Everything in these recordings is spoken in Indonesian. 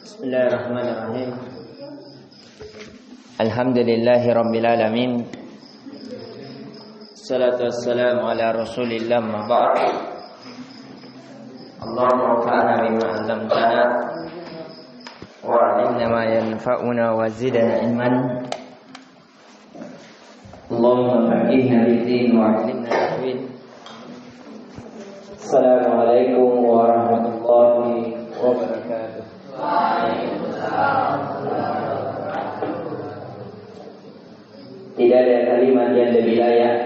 Bismillahirrahmanirrahim. Alhamdulillahi rabbil alamin. Salatu wassalamu ala Rasulillah ma ba'd. Allahumma anfa'na bima 'allamtana wa 'allimna ma yanfa'una wa zidna ilman. Allahumma faqihna fid-din wa 'allimna at-ta'wil. Assalamualaikum warahmatullahi wabarakatuh. Tidak ada kalimat yang lebih layak,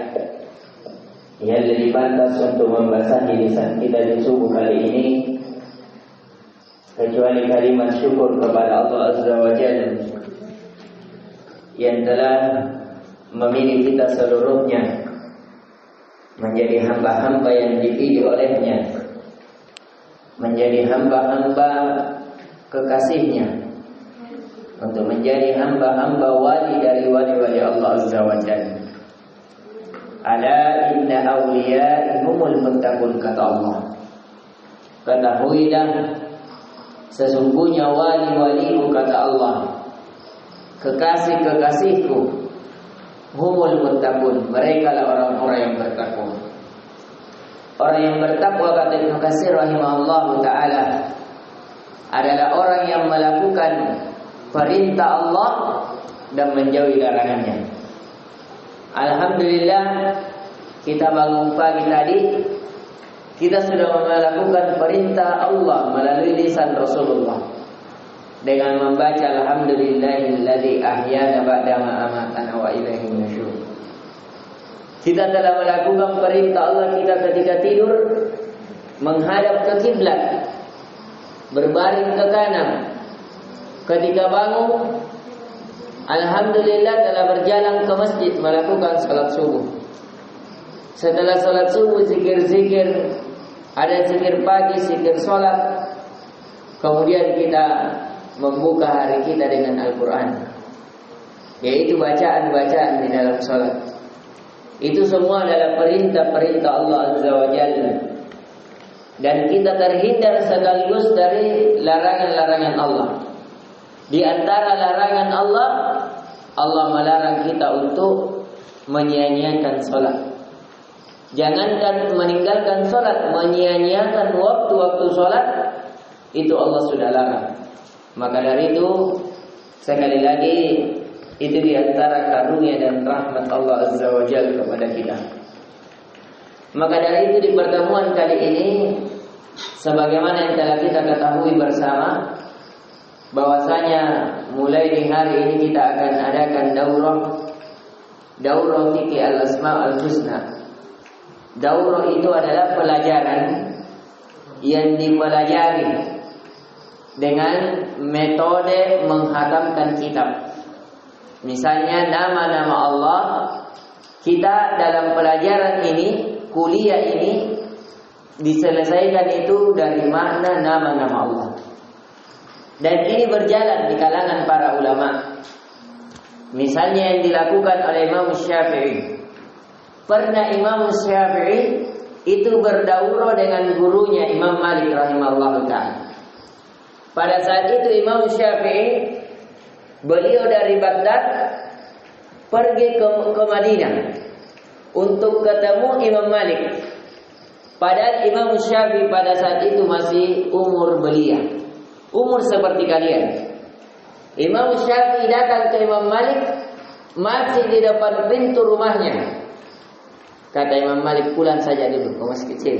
yang lebih pantas untuk membasahi lisan kita di subuh kali ini kecuali kalimat syukur kepada Allah Azza wa Jalla yang telah memilih kita seluruhnya menjadi hamba-hamba yang dipilih olehnya, menjadi hamba-hamba kekasihnya, untuk menjadi hamba-hamba wali dari wali-wali Allah Azza wa Jalla. Ala inna awliya'i humul muttaqun, kata Allah. Ketahuilah, sesungguhnya wali-waliku, kata Allah, kekasih-kekasihku, humul muttaqun, mereka lah orang-orang yang bertakwa. Orang yang bertakwa, kata Ibnu Katsir rahimahullahu taala, adalah orang yang melakukan perintah Allah dan menjauhi larangannya. Alhamdulillah, kita bangun pagi tadi, kita sudah melakukan perintah Allah melalui lisan Rasulullah dengan membaca alhamdulillahilladzi ahyana ba'dama amatana wa ilaihi nusyur. Kita telah melakukan perintah Allah kita ketika tidur menghadap ke kiblat, berbaring ke kanan. Ketika bangun, alhamdulillah telah berjalan ke masjid melakukan salat subuh. Setelah salat subuh, zikir-zikir, ada zikir pagi, zikir salat. Kemudian kita membuka hari kita dengan Al-Quran, yaitu bacaan-bacaan di dalam salat. Itu semua adalah perintah-perintah Allah Azza wa Jalla. Dan kita terhindar sekaligus dari larangan-larangan Allah. Di antara larangan Allah, Allah melarang kita untuk menyia-nyiakan sholat. Jangankan meninggalkan sholat, menyia-nyiakan waktu-waktu sholat, itu Allah sudah larang. Maka dari itu, sekali lagi, itu di antara karunia dan rahmat Allah Azza wa Jalla kepada kita. Maka dari itu di pertemuan kali ini, sebagaimana yang telah kita ketahui bersama, bahwasanya mulai di hari ini kita akan adakan daurah fikih al-asma al-husna. Daurah itu adalah pelajaran yang dipelajari dengan metode menghatamkan kitab. Misalnya nama-nama Allah, kita dalam pelajaran ini, kuliah ini, diselesaikan itu dari makna nama-nama Allah. Dan ini berjalan di kalangan para ulama. Misalnya yang dilakukan oleh Imam Syafi'i. Pernah Imam Syafi'i itu berdaurah dengan gurunya Imam Malik rahimahullah ta'ala. Pada saat itu Imam Syafi'i, beliau dari Baghdad pergi ke Madinah untuk ketemu Imam Malik. Padahal Imam Syafi'i pada saat itu masih umur belia, umur seperti kalian. Imam Syafi'i datang ke Imam Malik, masih di depan pintu rumahnya. Kata Imam Malik, pulang saja dulu, kau masih kecil.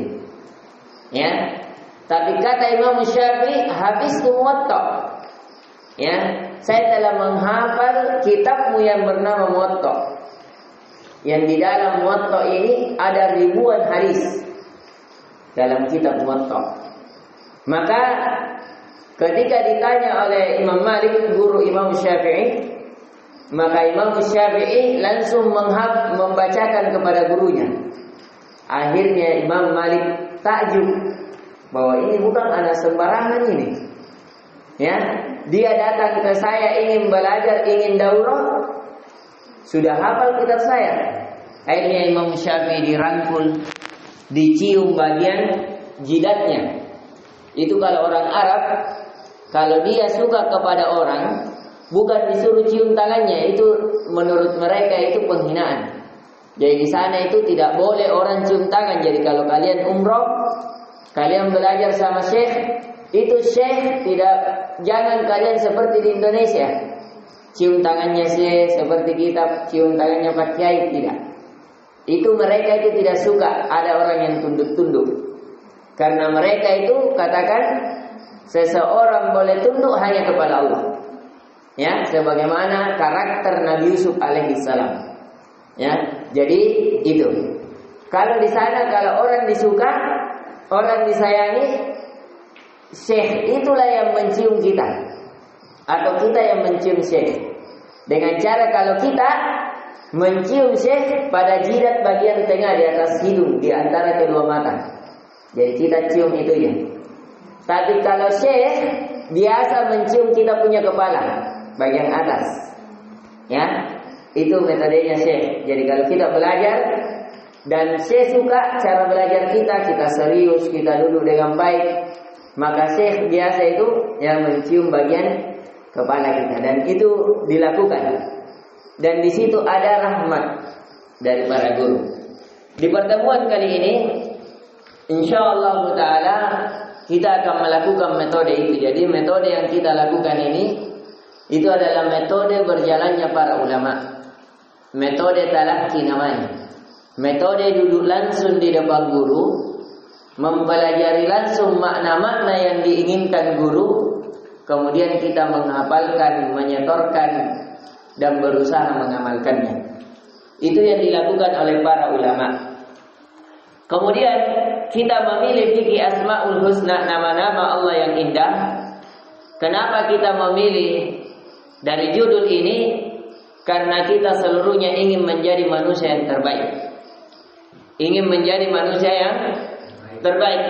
Ya, tapi kata Imam Syafi'i, habis Muwatta. Ya, saya telah menghafal kitabmu yang bernama Muwatta. Yang di dalam Muwatta ini ada ribuan hadis dalam kitab Muwatta. Maka ketika ditanya oleh Imam Malik, guru Imam Syafi'i, maka Imam Syafi'i langsung membacakan kepada gurunya. Akhirnya Imam Malik takjub bahwa ini bukan anak sembarangan ini. Ya, dia datang ke saya ingin belajar, ingin daurah, sudah hafal kitab saya. Akhirnya Imam Syafi'i dirangkul, dicium bagian jidatnya. Itu kalau orang Arab Kalau dia suka kepada orang, bukan disuruh cium tangannya, itu menurut mereka itu penghinaan. Jadi di sana itu tidak boleh orang cium tangan. Jadi kalau kalian umroh, kalian belajar sama syekh, itu syekh jangan kalian seperti di Indonesia. Cium tangannya syekh seperti kita cium tangannya Pak Kiai, tidak. Itu mereka itu tidak suka ada orang yang tunduk-tunduk. Karena mereka itu katakan seseorang boleh tunduk hanya kepada Allah. Ya, sebagaimana karakter Nabi Yusuf alaihissalam. Ya, jadi itu. Kalau di sana kalau orang disuka, orang disayangi, syekh itulah yang mencium kita, atau kita yang mencium syekh. Dengan cara kalau kita mencium syekh pada jidat bagian tengah di atas hidung, di antara kedua mata. Jadi kita cium itu ya. Tapi kalau syekh biasa mencium kita punya kepala bagian atas. Ya, itu metodenya syekh. Jadi kalau kita belajar dan syekh suka cara belajar kita serius, kita duduk dengan baik, maka syekh biasa itu yang mencium bagian kepala kita, dan itu dilakukan. Dan di situ ada rahmat dari para guru. Di pertemuan kali ini insyaallah ta'ala kita akan melakukan metode itu. Jadi metode yang kita lakukan ini itu adalah metode berjalannya para ulama. Metode talaqi namanya. Metode duduk langsung di depan guru, mempelajari langsung makna-makna yang diinginkan guru, kemudian kita menghafalkan, menyetorkan dan berusaha mengamalkannya. Itu yang dilakukan oleh para ulama. Kemudian kita memilih fikih Asmaul Husna, nama-nama Allah yang indah. Kenapa kita memilih dari judul ini? Karena kita seluruhnya ingin menjadi manusia yang terbaik. Ingin menjadi manusia yang terbaik.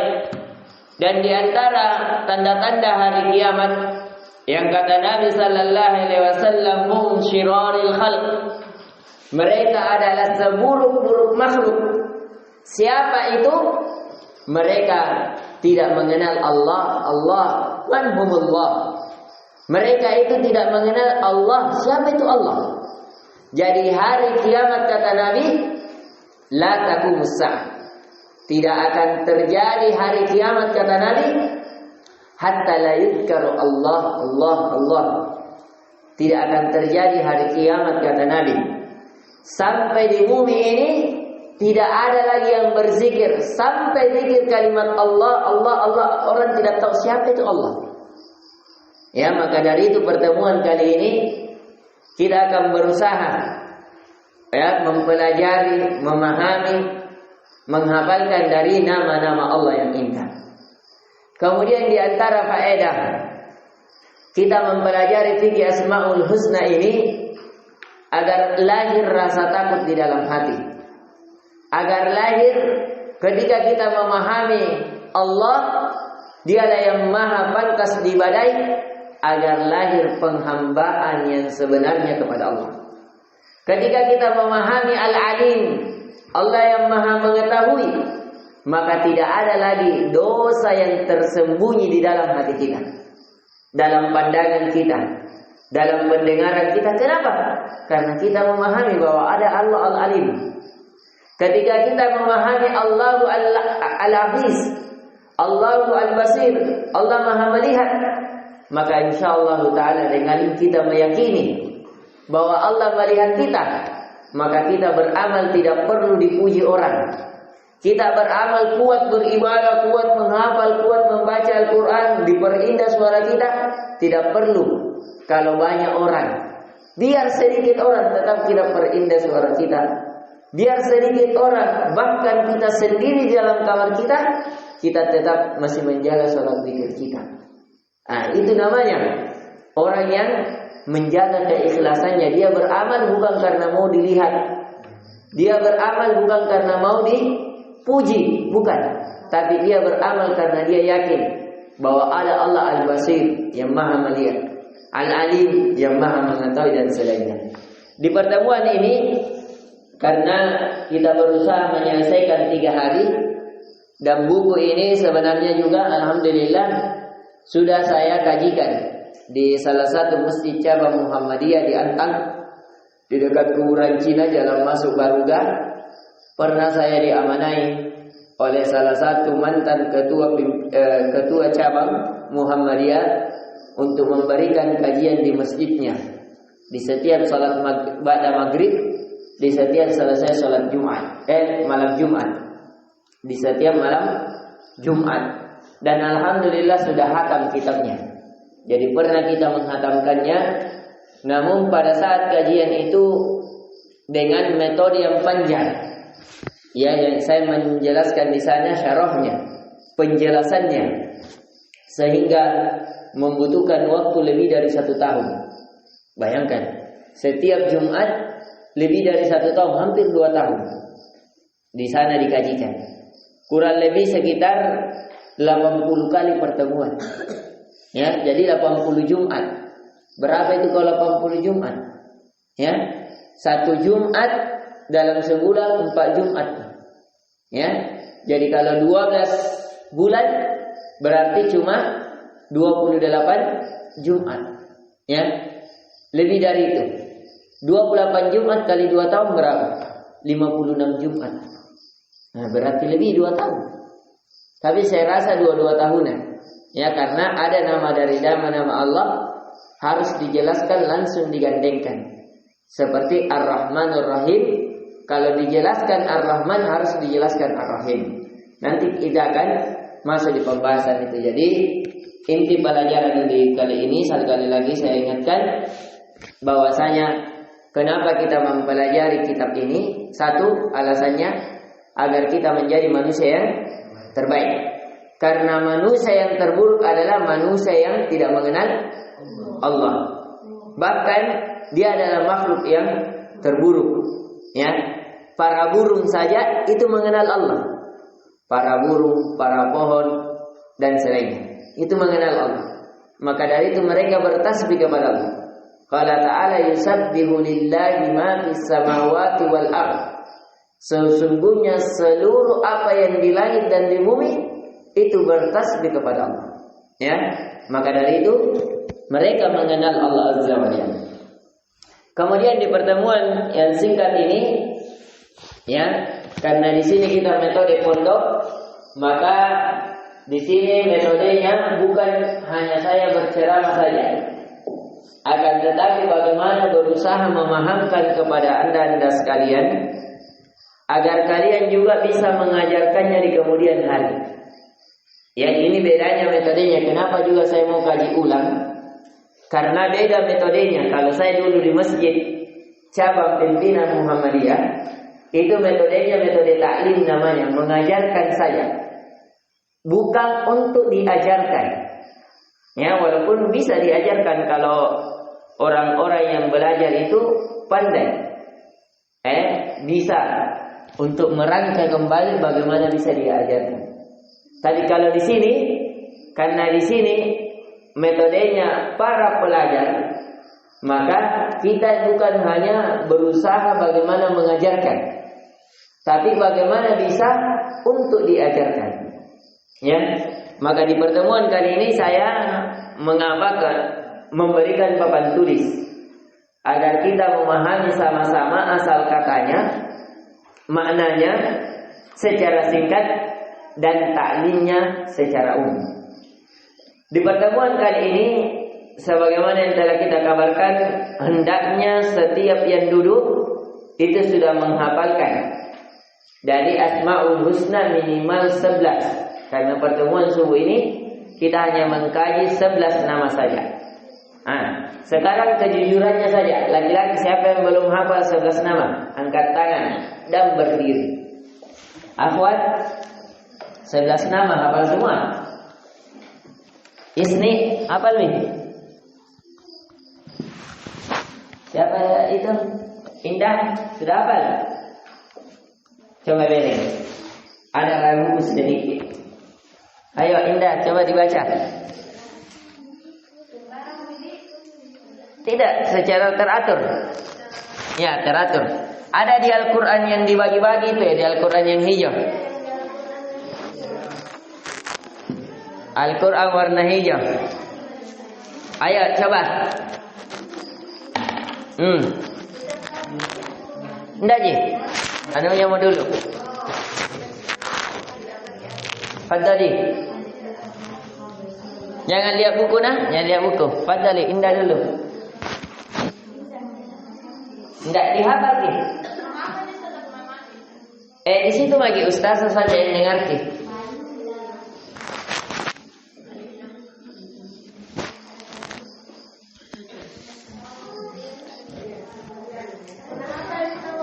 Dan di antara tanda-tanda hari kiamat yang kata Nabi sallallahu alaihi wasallam, hum syiraril khalq. Mereka adalah seburuk-buruk makhluk. Siapa itu? Mereka tidak mengenal Allah. Manhumullah. Mereka itu tidak mengenal Allah. Siapa itu Allah? Jadi hari kiamat kata Nabi, la taqumus sa'ah. Tidak akan terjadi hari kiamat kata Nabi hatta la yuzkaru Allah. Tidak akan terjadi hari kiamat kata Nabi sampai di bumi ini tidak ada lagi yang berzikir, sampai zikir kalimat Allah. Orang tidak tahu siapa itu Allah. Ya, maka dari itu pertemuan kali ini kita akan berusaha ya mempelajari, memahami, menghafalkan dari nama-nama Allah yang indah. Kemudian di antara faedah kita mempelajari fikih Asmaul Husna ini agar lahir rasa takut di dalam hati. Agar lahir ketika kita memahami Allah, dialah yang maha pantas diibadahi, agar lahir penghambaan yang sebenarnya kepada Allah. Ketika kita memahami Al-Alim, Allah yang maha mengetahui, maka tidak ada lagi dosa yang tersembunyi di dalam hati kita, dalam pandangan kita, dalam pendengaran kita. Kenapa? Karena kita memahami bahwa ada Allah Al-Alim. Ketika kita memahami Allahu Al-Hafiz, Allahu Al-Basir, Allah maha melihat, maka insyaallah ta'ala dengan kita meyakini bahwa Allah melihat kita, maka kita beramal tidak perlu dipuji orang. Kita beramal kuat beribadah, kuat menghafal, kuat membaca Al-Quran, diperindah suara kita, tidak perlu kalau banyak orang. Biar sedikit orang tetap kita perindah suara kita. Biar sedikit orang, bahkan kita sendiri dalam kamar kita tetap masih menjaga sholat zikir kita. Nah, itu namanya orang yang menjaga keikhlasannya. Dia beramal bukan karena mau dilihat. Dia beramal bukan karena mau dipuji, bukan. Tapi dia beramal karena dia yakin bahwa ada Allah Al-Basir yang maha melihat, Al-Alim yang maha mengetahui dan selainnya. Di pertemuan ini, karena kita berusaha menyelesaikan 3 hari, dan buku ini sebenarnya juga alhamdulillah sudah saya kajikan di salah satu masjid cabang Muhammadiyah di Antang, di dekat kuburan Cina jalan masuk Baruga. Pernah saya diamanai oleh salah satu mantan ketua cabang Muhammadiyah untuk memberikan kajian di masjidnya di setiap salat maghrib, di setiap selesai salat malam Jumat, di setiap malam Jumat. Dan alhamdulillah sudah hatam kitabnya. Jadi pernah kita menghatamkannya. Namun pada saat kajian itu dengan metode yang panjang, ya, yang saya menjelaskan di sana syarahnya, penjelasannya, sehingga membutuhkan waktu lebih dari 1 tahun. Bayangkan, setiap Jumat lebih dari 1 tahun, hampir 2 tahun di sana dikajikan. Kurang lebih sekitar 80 kali pertemuan. Ya, jadi 80 Jumat. Berapa itu kalau 80 Jumat? Ya, 1 Jumat dalam sebulan 4 Jumat. Ya, jadi kalau 12 bulan berarti cuma 28 Jumat. Ya, lebih dari itu. 28 Jumat kali 2 tahun berapa? 56 Jumat. Nah, berarti lebih 2 tahun. Tapi saya rasa 22 tahunan. Ya, karena ada nama dari nama-nama Allah harus dijelaskan langsung digandengkan. Seperti Ar-Rahmanur Rahim, kalau dijelaskan Ar-Rahman harus dijelaskan Ar-Rahim. Nanti kita akan masuk di pembahasan itu. Jadi inti pelajaran di kali ini sekali lagi saya ingatkan bahwasanya kenapa kita mempelajari kitab ini? Satu, alasannya agar kita menjadi manusia yang terbaik. Karena manusia yang terburuk adalah manusia yang tidak mengenal Allah. Bahkan dia adalah makhluk yang terburuk. Ya, para burung saja itu mengenal Allah. Para burung, para pohon dan selainnya itu mengenal Allah. Maka dari itu mereka bertasbih kepada Allah. Qala ta'ala yusabbihu lillahi ma fis samawati wal ardh. Sesungguhnya seluruh apa yang di langit dan di bumi itu bertasbih kepada Allah. Ya, maka dari itu mereka mengenal Allah Azza wa Jalla. Kemudian di pertemuan yang singkat ini, ya, karena di sini kita metode pondok, maka di sini metodenya bukan hanya saya berceramah saja, akan tetapi bagaimana berusaha memahamkan kepada anda sekalian agar kalian juga bisa mengajarkannya di kemudian hari. Ya, ini bedanya metodenya. Kenapa juga saya mau kaji ulang? Karena beda metodenya. Kalau saya dulu di masjid cabang pimpinan Muhammadiyah, itu metodenya metode taklim namanya, mengajarkan saja, bukan untuk diajarkan. Ya, walaupun bisa diajarkan kalau orang-orang yang belajar itu pandai, bisa untuk merangkai kembali bagaimana bisa diajarkan. Tapi kalau di sini, karena di sini metodenya para pelajar, maka kita bukan hanya berusaha bagaimana mengajarkan, tapi bagaimana bisa untuk diajarkan. Ya, maka di pertemuan kali ini saya memberikan papan tulis agar kita memahami sama-sama asal katanya, maknanya secara singkat dan taklimnya secara umum. Di pertemuan kali ini, sebagaimana yang telah kita kabarkan, hendaknya setiap yang duduk itu sudah menghafalkan dari Asmaul Husna minimal 11. Karena pertemuan subuh ini kita hanya mengkaji 11 nama saja. Sekarang kejujurannya saja, laki-laki siapa yang belum hafal 11 nama, angkat tangan dan berdiri. Akhwat, 11 nama hafal semua. Isni hafal nih? Siapa itu? Indah sudah hafal? Coba beri. Ada ragu sedikit. Ayo Indah, coba dibaca. Tidak secara teratur. Ya, teratur. Ada di Al-Quran yang dibagi-bagi itu ya, di Al-Quran yang hijau. Al-Quran warna hijau. Ayo coba. Ndak Ji? Anu yang mau dulu. Fadali. Jangan lihat buku nah, jangan lihat buku. Fadali, Indah dulu. Ndak dihafal Ki. Di situ lagi ustaz saja yang mengerti.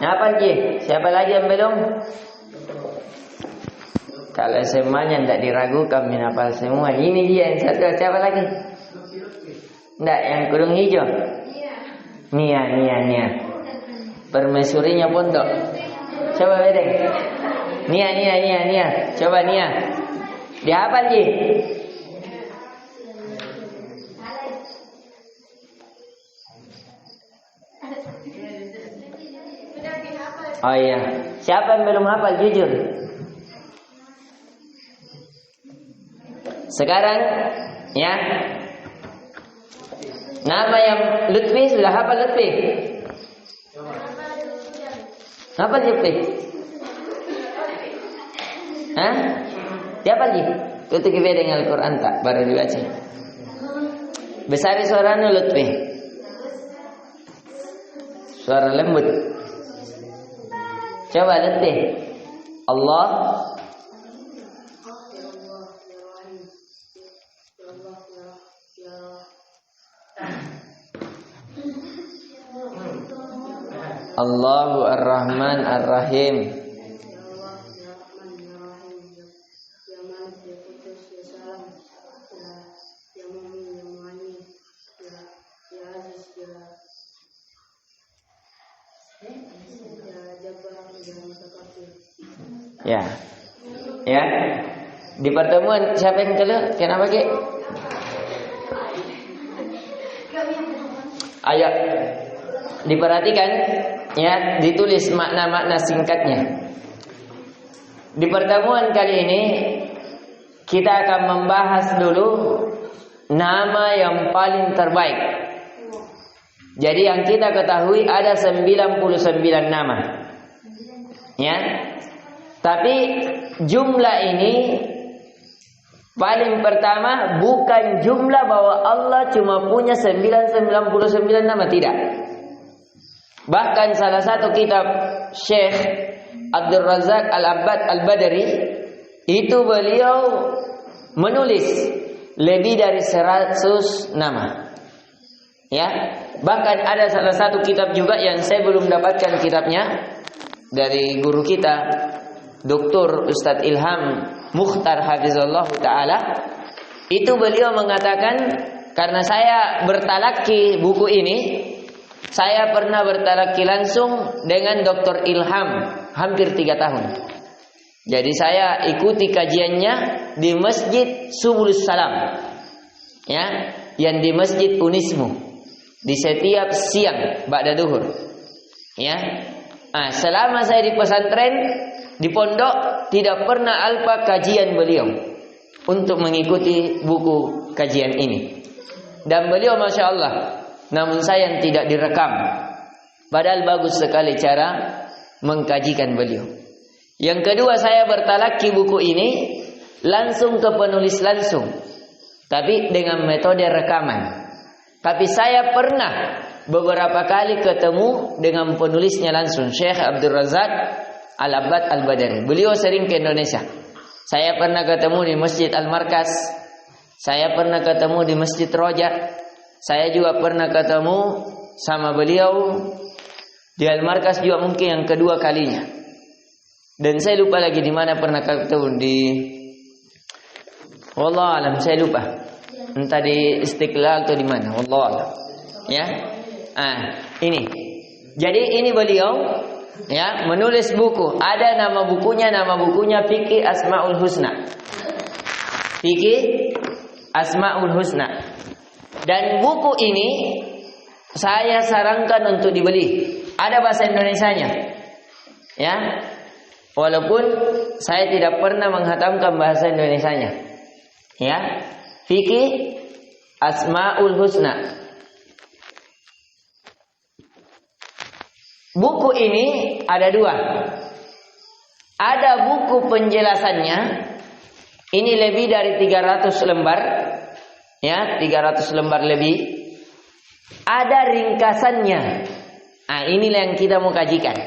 Apa Ji? Siapa lagi yang belum? Kalau semuanya tidak diragukan menghafal semua. Ini dia yang satu. Siapa lagi? Tidak, yang kurung hijau. Nia. Permaisurinya pondok. Coba bedeng. Nia. Coba Nia. Dihafal Ji? Oh iya. Siapa yang belum hafal jujur? Sekarang ya. Nama yang Lutfi sudah hafal Lutfi? Hafal Lutfi? Hah? Siapa lagi? Itu kita dengan Al-Quran tak baru dibaca. Besar suaranya Lutfi. Suara lembut. Coba Lutfi. Allah Allahu Ar-Rahman Ar-Rahim. Ya. Di pertemuan siapa yang keluar? Kenapa Ki? Ayo diperhatikan ya, ditulis makna-makna singkatnya. Di pertemuan kali ini kita akan membahas dulu nama yang paling terbaik. Jadi yang kita ketahui ada 99 nama. Ya. Tapi jumlah ini paling pertama bukan jumlah bahwa Allah cuma punya 99 nama, tidak. Bahkan salah satu kitab Syekh Abdul Razak Al-Abbad Al-Badri itu beliau menulis lebih dari 100 nama. Ya, bahkan ada salah satu kitab juga yang saya belum dapatkan kitabnya dari guru kita Dr. Ustadz Ilham Mukhtar Hafizullah Ta'ala. Itu beliau mengatakan, karena saya bertalaki buku ini, saya pernah bertalaki langsung dengan Dr. Ilham hampir 3 tahun. Jadi saya ikuti kajiannya di Masjid Subulus Salam, ya, yang di Masjid Unismu, di setiap siang ba'da duhur. Ya. Selama saya di pesantren, di pondok, tidak pernah alpa kajian beliau untuk mengikuti buku kajian ini. Dan beliau Masya Allah, namun sayang tidak direkam. Padahal bagus sekali cara mengkajikan beliau. Yang kedua, saya bertalaki buku ini langsung ke penulis langsung, tapi dengan metode rekaman. Tapi saya pernah beberapa kali ketemu dengan penulisnya langsung, Syekh Abdul Razak Al-Abbad Al-Badri. Beliau sering ke Indonesia. Saya pernah ketemu di Masjid Al-Markas. Saya pernah ketemu di Masjid Roja. Saya juga pernah ketemu sama beliau di Al-Markas juga mungkin yang kedua kalinya. Dan saya lupa lagi di mana pernah ketemu di wallah alam, saya lupa. Entah di Istiqlal atau di mana. Wallah alam. Ya. Ini. Jadi ini beliau ya menulis buku. Ada nama bukunya Fikih Asmaul Husna. Fikih Asmaul Husna. Dan buku ini saya sarankan untuk dibeli. Ada bahasa Indonesianya. Ya. Walaupun saya tidak pernah menghatamkan bahasa Indonesianya. Ya, fikih Asmaul Husna. Buku ini ada dua. Ada buku penjelasannya. Ini lebih dari 300 lembar. Ya, 300 lembar lebih. Ada ringkasannya. Nah, inilah yang kita mau kajikan.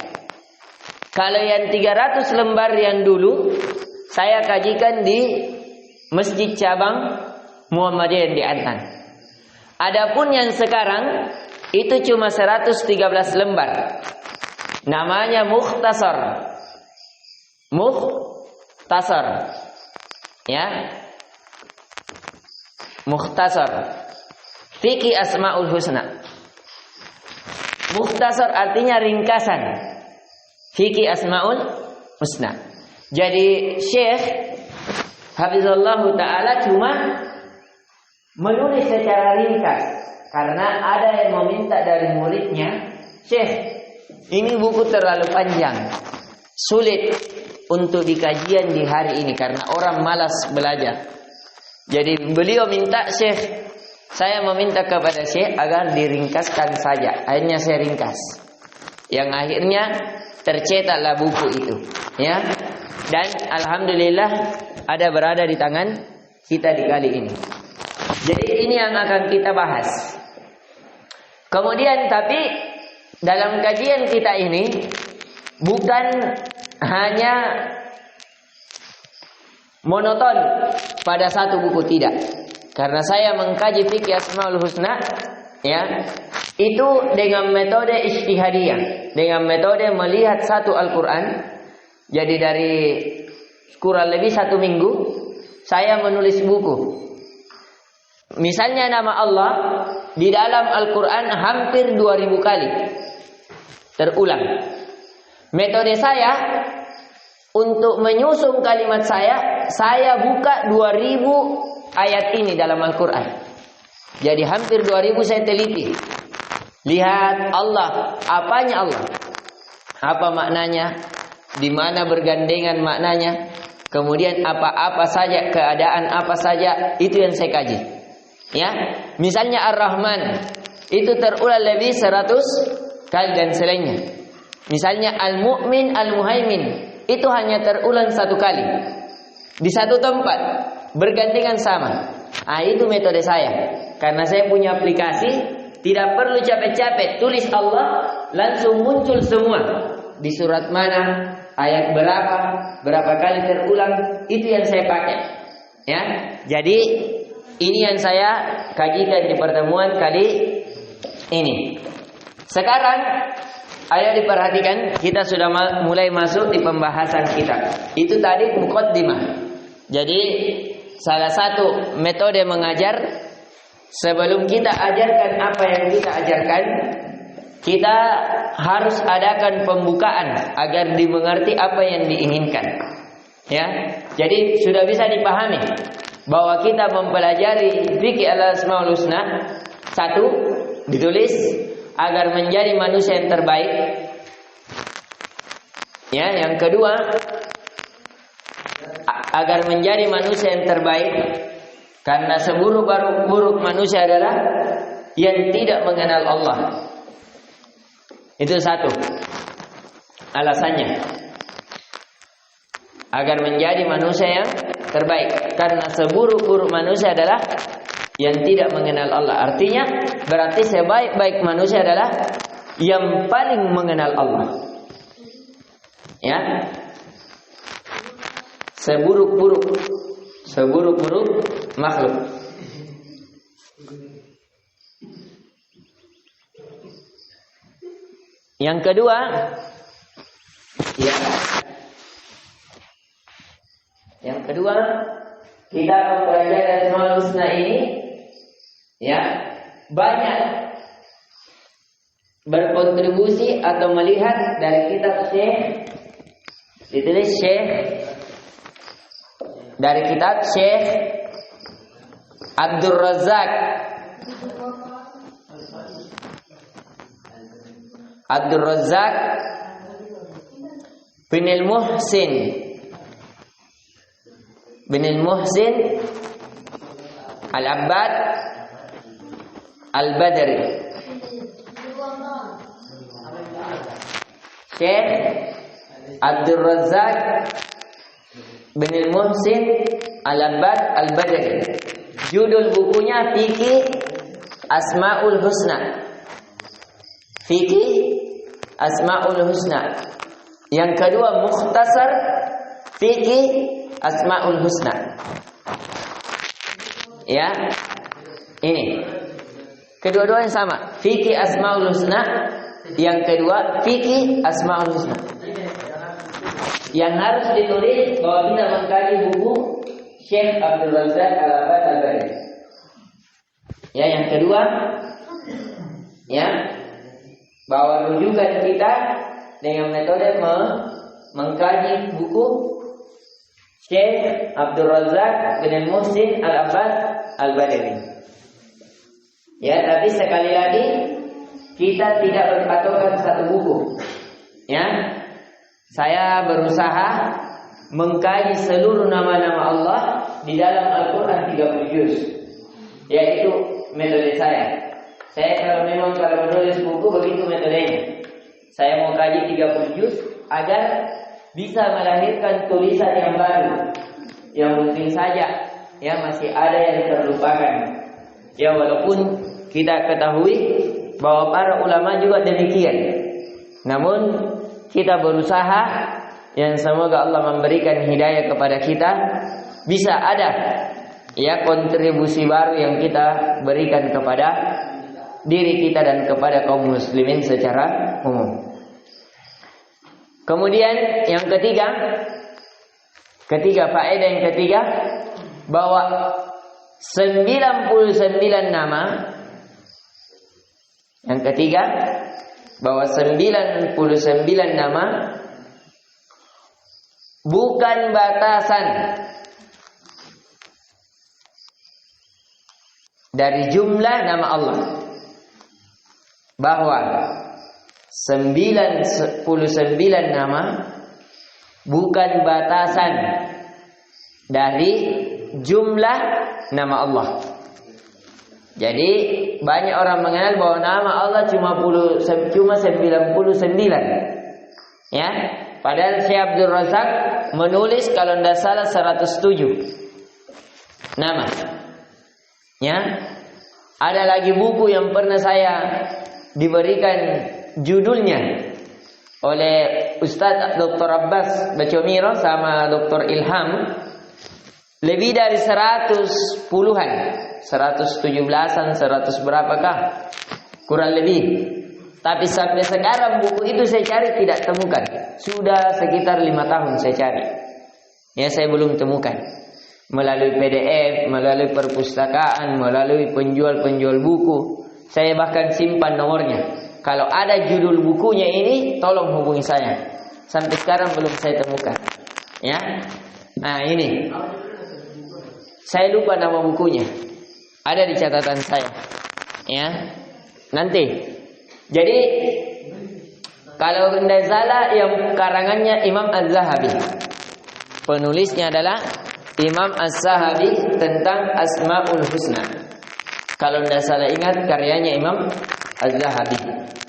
Kalau yang 300 lembar yang dulu saya kajikan di Masjid Cabang Muhammadiyah di Antan. Adapun yang sekarang itu cuma 113 lembar. Namanya Mukhtasar. Mukhtasar. Ya. Mukhtasar. Fikih Asmaul Husna. Mukhtasar artinya ringkasan. Fikih Asmaul Husna. Jadi Syekh Hafizullah Ta'ala cuma menulis secara ringkas. Karena ada yang meminta dari muridnya, Syekh, ini buku terlalu panjang, sulit untuk dikajian di hari ini karena orang malas belajar. Jadi beliau minta, Syekh, saya meminta kepada Syekh agar diringkaskan saja. Akhirnya saya ringkas. Yang akhirnya tercetaklah buku itu, ya. Dan alhamdulillah ada berada di tangan kita di kali ini. Jadi ini yang akan kita bahas. Kemudian tapi dalam kajian kita ini bukan hanya monoton pada satu buku, tidak. Karena saya mengkaji fikih Asmaul Husna, ya, itu dengan metode ijtihadiyah, dengan metode melihat satu Al-Quran. Jadi dari kurang lebih 1 minggu saya menulis buku. Misalnya nama Allah di dalam Al-Quran hampir 2000 kali terulang. Metode saya untuk menyusun kalimat saya buka 2000 ayat ini dalam Al-Quran. Jadi hampir 2000 saya teliti. Lihat Allah, apanya Allah? Apa maknanya? Di mana bergandengan maknanya? Kemudian apa-apa saja, keadaan apa saja, itu yang saya kaji. Ya, misalnya Ar-Rahman itu terulang lebih 100 kali dan selainnya. Misalnya Al-Mu'min, Al-Muhaimin itu hanya terulang 1 kali di satu tempat, bergandengan sama. Ah, itu metode saya. Karena saya punya aplikasi, tidak perlu capek-capek tulis Allah, langsung muncul semua. Di surat mana, ayat berapa kali terulang, itu yang saya pakai. Ya, jadi ini yang saya kajikan di pertemuan kali ini. Sekarang, ayo diperhatikan, kita sudah mulai masuk di pembahasan kita. Itu tadi muqaddimah. Jadi salah satu metode mengajar, sebelum kita ajarkan apa yang kita ajarkan, kita harus adakan pembukaan agar dimengerti apa yang diinginkan. Ya, jadi sudah bisa dipahami bahwa kita mempelajari fikih Al-Asmaul Husna, 1, ditulis agar menjadi manusia yang terbaik. Ya, yang kedua, agar menjadi manusia yang terbaik, karena seburuk-buruk manusia adalah yang tidak mengenal Allah. Itu 1 alasannya, agar menjadi manusia yang terbaik, karena seburuk-buruk manusia adalah yang tidak mengenal Allah. Artinya berarti sebaik-baik manusia adalah yang paling mengenal Allah. Ya, seburuk-buruk makhluk. Yang kedua, ya, kita mempelajari Asmaul Husna ini, ya, banyak berkontribusi atau melihat dari kitab Syekh, ditulis Syekh, dari kitab Syekh Abdul Razak bin al-Muhsin Al-Abbad Al-Badri, Syekh Abdul Razak bin Al-Muhsin Al-Abbad Al-Badri. Judul bukunya Fikih Asmaul Husna. Fikih Asmaul Husna. Yang kedua Mukhtasar Fikih Asmaul Husna. Ya, ini kedua-duanya sama. Fikih Asmaul Husna. Yang kedua Fikih Asmaul Husna. Yang harus ditulis bahwa kita mengkaji buku Syekh Abdul Razak Al-Abbad Al-Badri. Ya, yang kedua, ya, bahwa rujukan kita dengan metode mengkaji buku Syekh Abdul Razak bin Muhsin Al-Abbad Al-Badri. Ya, tapi sekali lagi kita tidak berpatokan satu buku. Ya, saya berusaha mengkaji seluruh nama-nama Allah di dalam Al-Quran 30 juz. Yaitu metode saya. Saya kalau menulis buku begitu metodenya. Saya mau kaji 30 juz agar bisa melahirkan tulisan yang baru. Yang mungkin saja ya masih ada yang terlupakan. Ya, walaupun kita ketahui bahwa para ulama juga demikian. Namun kita berusaha, yang semoga Allah memberikan hidayah kepada kita, bisa ada ya kontribusi baru yang kita berikan kepada diri kita dan kepada kaum muslimin secara umum. Kemudian yang ketiga faedah yang ketiga, bahwa 99 nama. Yang ketiga, bahwa 99 nama bukan batasan dari jumlah nama Allah. Bahwa 99 nama bukan batasan dari jumlah nama Allah. Jadi banyak orang mengenal bahwa nama Allah cuma 99. Ya, padahal Syekh Abdul Razak menulis kalau tidak salah 107 nama. Ya, ada lagi buku yang pernah saya diberikan judulnya oleh Ustadz Dr. Abbas Bacomiro sama Dr. Ilham, lebih dari 110-an, 117-an, 100 berapakah, kurang lebih. Tapi sampai sekarang buku itu saya cari tidak temukan. Sudah sekitar 5 tahun saya cari. Ya, saya belum temukan. Melalui PDF, melalui perpustakaan, melalui penjual-penjual buku. Saya bahkan simpan nomornya. Kalau ada judul bukunya ini, tolong hubungi saya. Sampai sekarang belum saya temukan. Ya, nah ini. Saya lupa nama bukunya. Ada di catatan saya. Ya, nanti. Jadi kalau tidak salah yang karangannya Imam Az-Zahabi. Penulisnya adalah Imam Az-Zahabi tentang Asmaul Husna. Kalau tidak salah ingat karyanya Imam Az-Zahabi.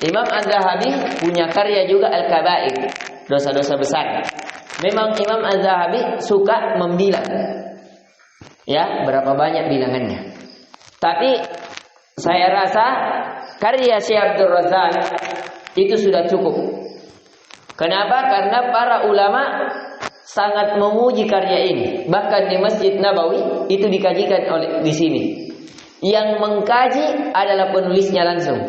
Imam Az-Zahabi punya karya juga Al-Kabair, dosa-dosa besar. Memang Imam Az-Zahabi suka membilang. Ya, berapa banyak bilangannya. Tapi saya rasa karya Syekh Abdul Razak itu sudah cukup. Kenapa? Karena para ulama sangat memuji karya ini. Bahkan di Masjid Nabawi itu dikajikan oleh di sini. Yang mengkaji adalah penulisnya langsung.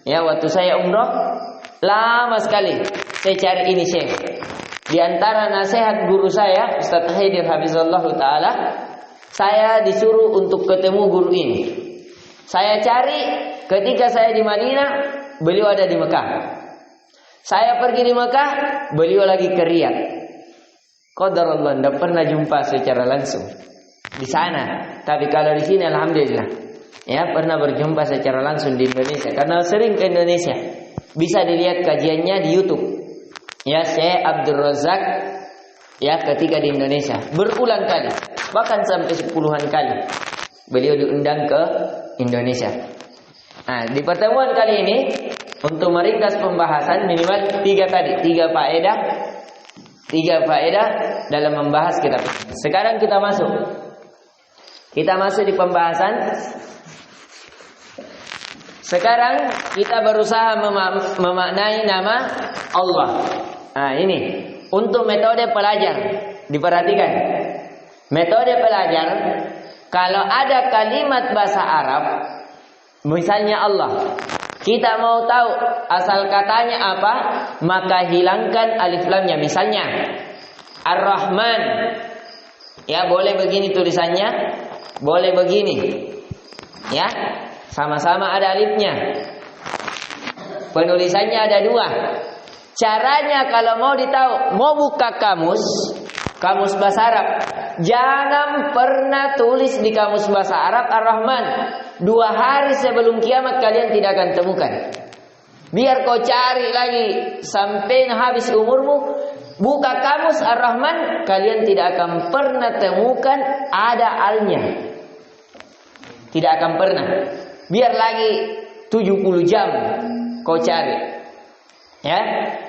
Ya, waktu saya umrah lama sekali saya cari ini Syekh. Di antara nasihat guru saya, Ustaz Haidir Hafizallah Ta'ala, saya disuruh untuk ketemu guru ini. Saya cari ketika saya di Madinah, beliau ada di Mekah. Saya pergi di Mekah, beliau lagi ke Riyadh. Qadarullah, tidak pernah jumpa secara langsung di sana. Tapi kalau di sini alhamdulillah, ya pernah berjumpa secara langsung di Indonesia. Karena sering ke Indonesia, bisa dilihat kajiannya di YouTube. Ya, Syekh Abdul Razak, ya ketika di Indonesia berulang kali, bahkan sampai 10-an kali. beliau diundang ke Indonesia. Nah, di pertemuan kali ini untuk meringkas pembahasan minimal 3 faedah dalam membahas kitab. Sekarang kita masuk di pembahasan. Sekarang kita berusaha memaknai nama Allah. Nah, ini untuk metode pelajar. Diperhatikan. Metode pelajar, kalau ada kalimat bahasa Arab, misalnya Allah, kita mau tahu asal katanya apa, maka hilangkan alif lamnya. Misalnya Ar-Rahman, ya boleh begini tulisannya, boleh begini, ya sama-sama ada alifnya. Penulisannya ada 2. Caranya kalau mau ditahu, mau buka kamus bahasa Arab, jangan pernah tulis di kamus bahasa Arab Ar-Rahman. 2 hari sebelum kiamat kalian tidak akan temukan. Biar kau cari lagi sampai habis umurmu, buka kamus Ar-Rahman, kalian tidak akan pernah temukan ada alnya. Tidak akan pernah. Biar lagi 70 jam kau cari. Ya.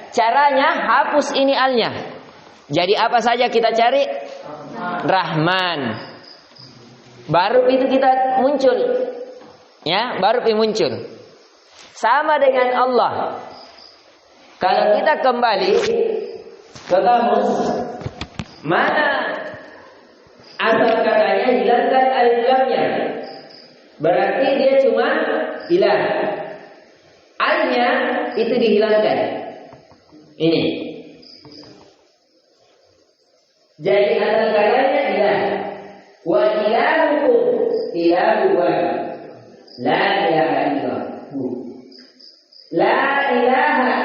Caranya hapus ini alnya. Jadi apa saja kita cari? Rahman. Baru itu kita muncul. Ya, baru itu muncul. Sama dengan Allah. Kalau kita kembali ke kamus, mana asal katanya hilangkan alif lamnya. Berarti dia cuma hilang. Alnya itu dihilangkan. Ini. Jadi asal katanya hilang. Wa ilahukum ilahu wahid. La ilaha illallah. La ilaha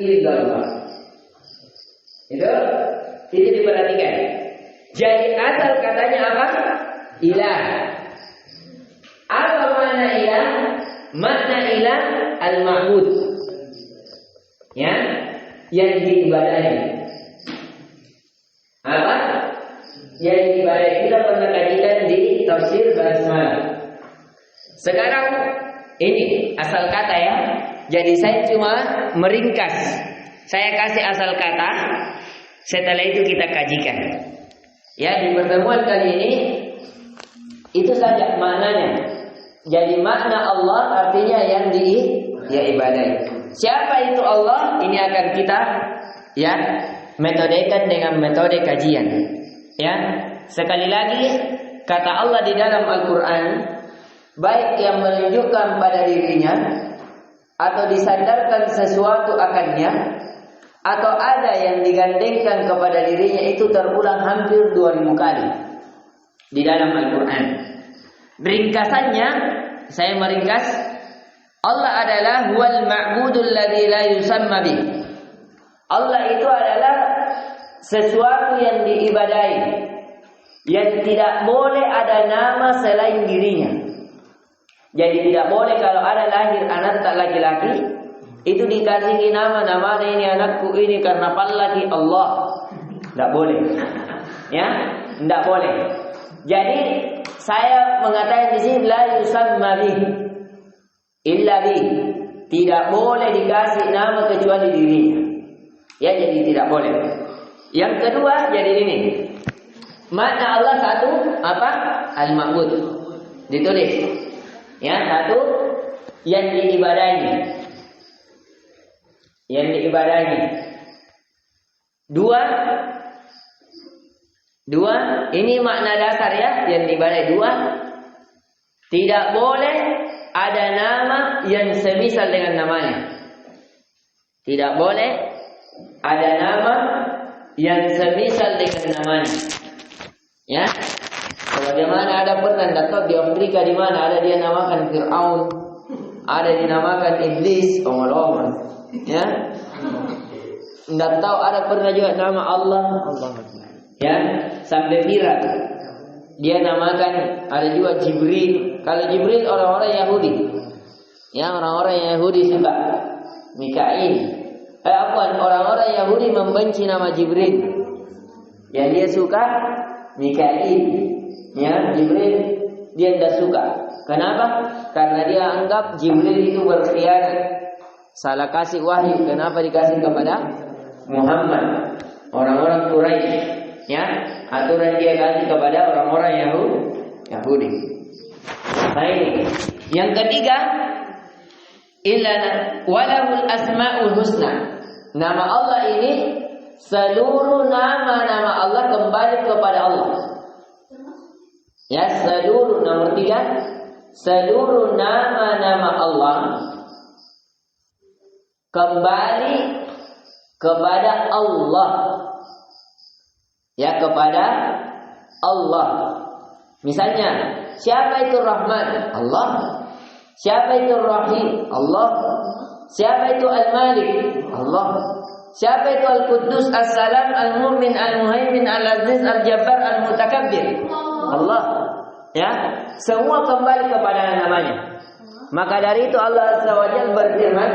illallah. Itu diperhatikan. Jadi asal katanya apa? Ilah. Apa makna ilah? Makna ilah al-ma'bud. Ya, yang diibadahi. Apa? Yang diibadahi. Kita pernah kajikan di tafsir basmalah. Sekarang ini asal kata ya. Jadi saya cuma meringkas. Saya kasih asal kata. Setelah itu kita kajikan. Ya, di pertemuan kali ini itu saja maknanya. Jadi makna Allah artinya yang diibadahi. Siapa itu Allah? Ini akan kita ya metodekan dengan metode kajian. Ya, sekali lagi kata Allah di dalam Al-Qur'an, baik yang menunjukkan pada dirinya atau disandarkan sesuatu akannya, atau ada yang digandengkan kepada dirinya, itu terulang hampir 2000 kali di dalam Al-Quran. Ringkasannya, saya meringkas, Allah adalah huwal ma'budul ladzi la yusamma bih. Allah itu adalah sesuatu yang diibadahi, yang tidak boleh ada nama selain dirinya. Jadi tidak boleh kalau ada lahir anak tak laki-laki, itu dikasih nama ini anakku ini karena laki Allah. Tidak boleh. Ya, tidak boleh. Jadi saya mengatakan di sini la yusamma bih illa bih. Tidak boleh dikasih nama kecuali dirinya. Ya, jadi tidak boleh. Yang kedua jadi ini. Makna Allah satu apa? Al-Ma'bud. Ditulis. Ya, satu yang diibadahi. Yang diibadahi. Dua, ini makna dasar ya, yang diibadahi. 2, tidak boleh ada nama yang semisal dengan namanya. Tidak boleh ada nama yang semisal dengan namanya. Ya. Bagaimana ada pernah datang di Afrika di mana ada dia namakan Fir'aun, ada dinamakan Iblis, omong-omong. Ya. Tidak tahu ada pernah juga nama Allah. Ya, sampai Fira. Dia namakan, ada juga Jibril. Kalau Jibril orang-orang Yahudi. Ya, orang-orang Yahudi suka Mikail. Orang-orang Yahudi membenci nama Jibril. Yang dia suka Mikail. Ya, Jibril dia tidak suka. Kenapa? Karena dia anggap Jibril itu berkhianat, salah kasih wahyu. Kenapa dikasih kepada Muhammad? Orang-orang Quraisy, ya, aturan dia kasih kepada orang-orang Yahudi. Baik. Yang ketiga, walahul asmaul husna. Nama Allah ini, seluruh nama-nama Allah kembali kepada Allah. Ya, seluruh, nomor 3, seluruh nama-nama Allah kembali kepada Allah. Ya, kepada Allah. Misalnya, siapa itu Rahman? Allah. Siapa itu Rahim? Allah. Siapa itu Al-Malik? Allah. Siapa itu Al-Quddus, As-Salam, Al-Mu'min, Al-Muhaimin, Al-Aziz, Al-Jabbar, Al-Mutakabbir? Allah. Ya, semua kembali kepada namanya. Maka dari itu Allah Azza wa Jalla berfirman,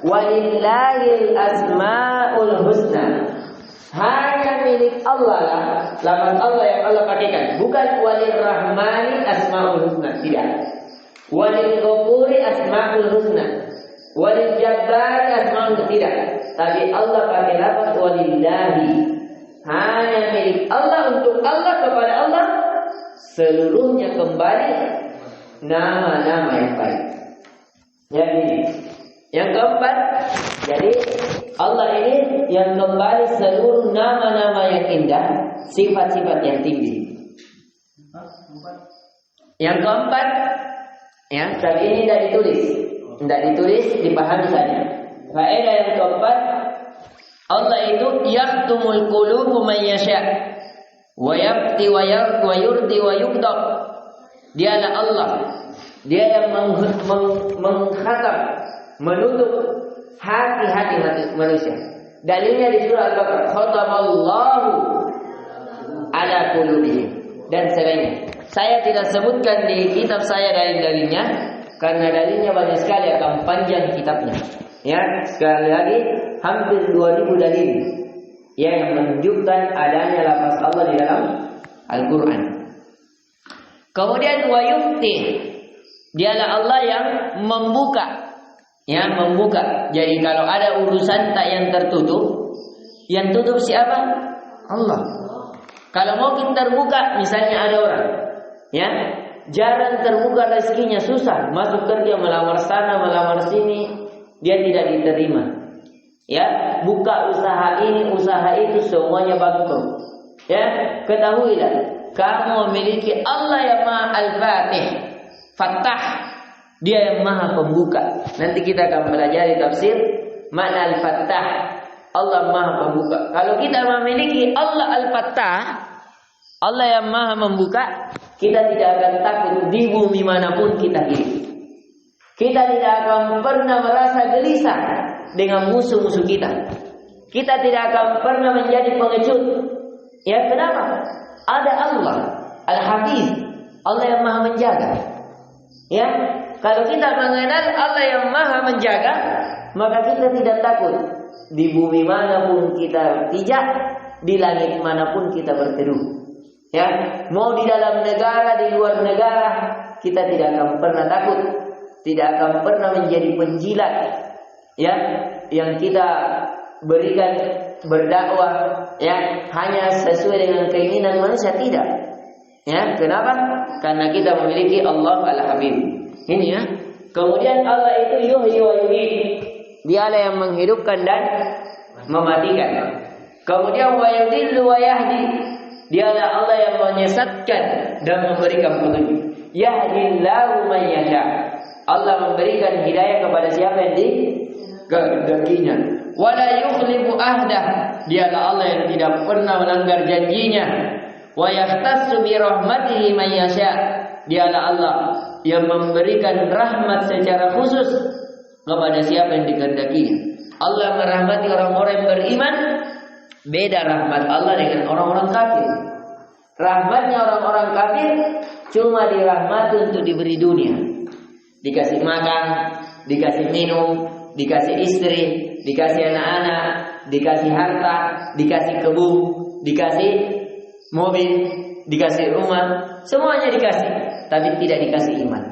"Walillahil asmaul husna." Hanya milik Allah lah lafaz Allah yang Allah pakaikan, bukan walil rahmani asmaul husna, tidak. Walil ghafuri asmaul husna, walil jabbari asmaul husna, tidak. Tapi Allah pakai lafaz walillahi. Hanya milik Allah, untuk Allah, kepada Allah seluruhnya kembali nama-nama yang baik. Jadi yang keempat, jadi Allah ini yang kembali seluruh nama-nama yang indah, sifat-sifat yang tinggi. Yang keempat, ya, tapi ini tidak ditulis, dipahami saja. Faedah yang keempat, Allah itu yaqtumul qulubu man yasha wa yabti wa yurdi wa yughdab. Dialah Allah, dia yang mengkhatam, menutup hati-hati manusia. Dalilnya di surah Al-Baqarah, khatamallahu ala qulubihim, dan selainnya. Saya tidak sebutkan di kitab saya dalil-dalilnya karena dalilnya banyak sekali, akan panjang kitabnya. Ya, sekali lagi hampir 2000 dalil yang menunjukkan adanya lafaz Allah di dalam Al-Qur'an. Kemudian wa yufti, dialah Allah yang membuka. Ya, membuka. Jadi kalau ada urusan tak yang tertutup, yang tutup siapa? Allah. Kalau mungkin terbuka, misalnya ada orang, ya, jarang terbuka rezekinya, susah, masuk kerja, melamar sana, melamar sini, dia tidak diterima. Ya, buka usaha ini, usaha itu, semuanya bangkrut. Ya, ketahuilah, kamu memiliki Allah yang Maha Al-Fatih, Fattah. Dia yang Maha Pembuka. Nanti kita akan pelajari tafsir makna Al-Fattah. Allah Maha Pembuka. Kalau kita memiliki Allah Al-Fattah, Allah yang Maha Membuka, kita tidak akan takut di bumi manapun kita hidup. Kita tidak akan pernah merasa gelisah dengan musuh-musuh kita. Kita tidak akan pernah menjadi pengecut. Ya, kenapa? Ada Allah Al-Hafiz, Allah yang Maha Menjaga. Ya, kalau kita mengenal Allah yang Maha Menjaga, maka kita tidak takut di bumi manapun kita pijak, di langit manapun kita berteduh. Ya, mau di dalam negara, di luar negara, kita tidak akan pernah takut, tidak akan pernah menjadi penjilat. Ya, yang kita berikan berdakwah, ya, hanya sesuai dengan keinginan manusia, tidak. Ya, kenapa? Karena kita memiliki Allah Al-Habib. Ini ya. Kemudian Allah itu yuhyi wa yumiit. Dialah yang menghidupkan dan mematikan. Kemudian wa yudhillu wa yahdi. Dialah Allah yang menyesatkan dan memberikan petunjuk. Yahdillahu man yasha. Allah memberikan hidayah kepada siapa yang dikehendakinya. Wa la yukhlifu ahdah. Dialah Allah yang tidak pernah melanggar janjinya. Wa yahtassu bi rahmatihi man yasha. Dialah Allah yang memberikan rahmat secara khusus kepada siapa yang dikehendakinya. Allah merahmati orang-orang yang beriman. Beda rahmat Allah dengan orang-orang kafir. Rahmatnya orang-orang kafir cuma dirahmati untuk diberi dunia. Dikasih makan, dikasih minum, dikasih istri, dikasih anak-anak, dikasih harta, dikasih kebun, dikasih mobil, dikasih rumah, semuanya dikasih. tapi tidak dikasih iman.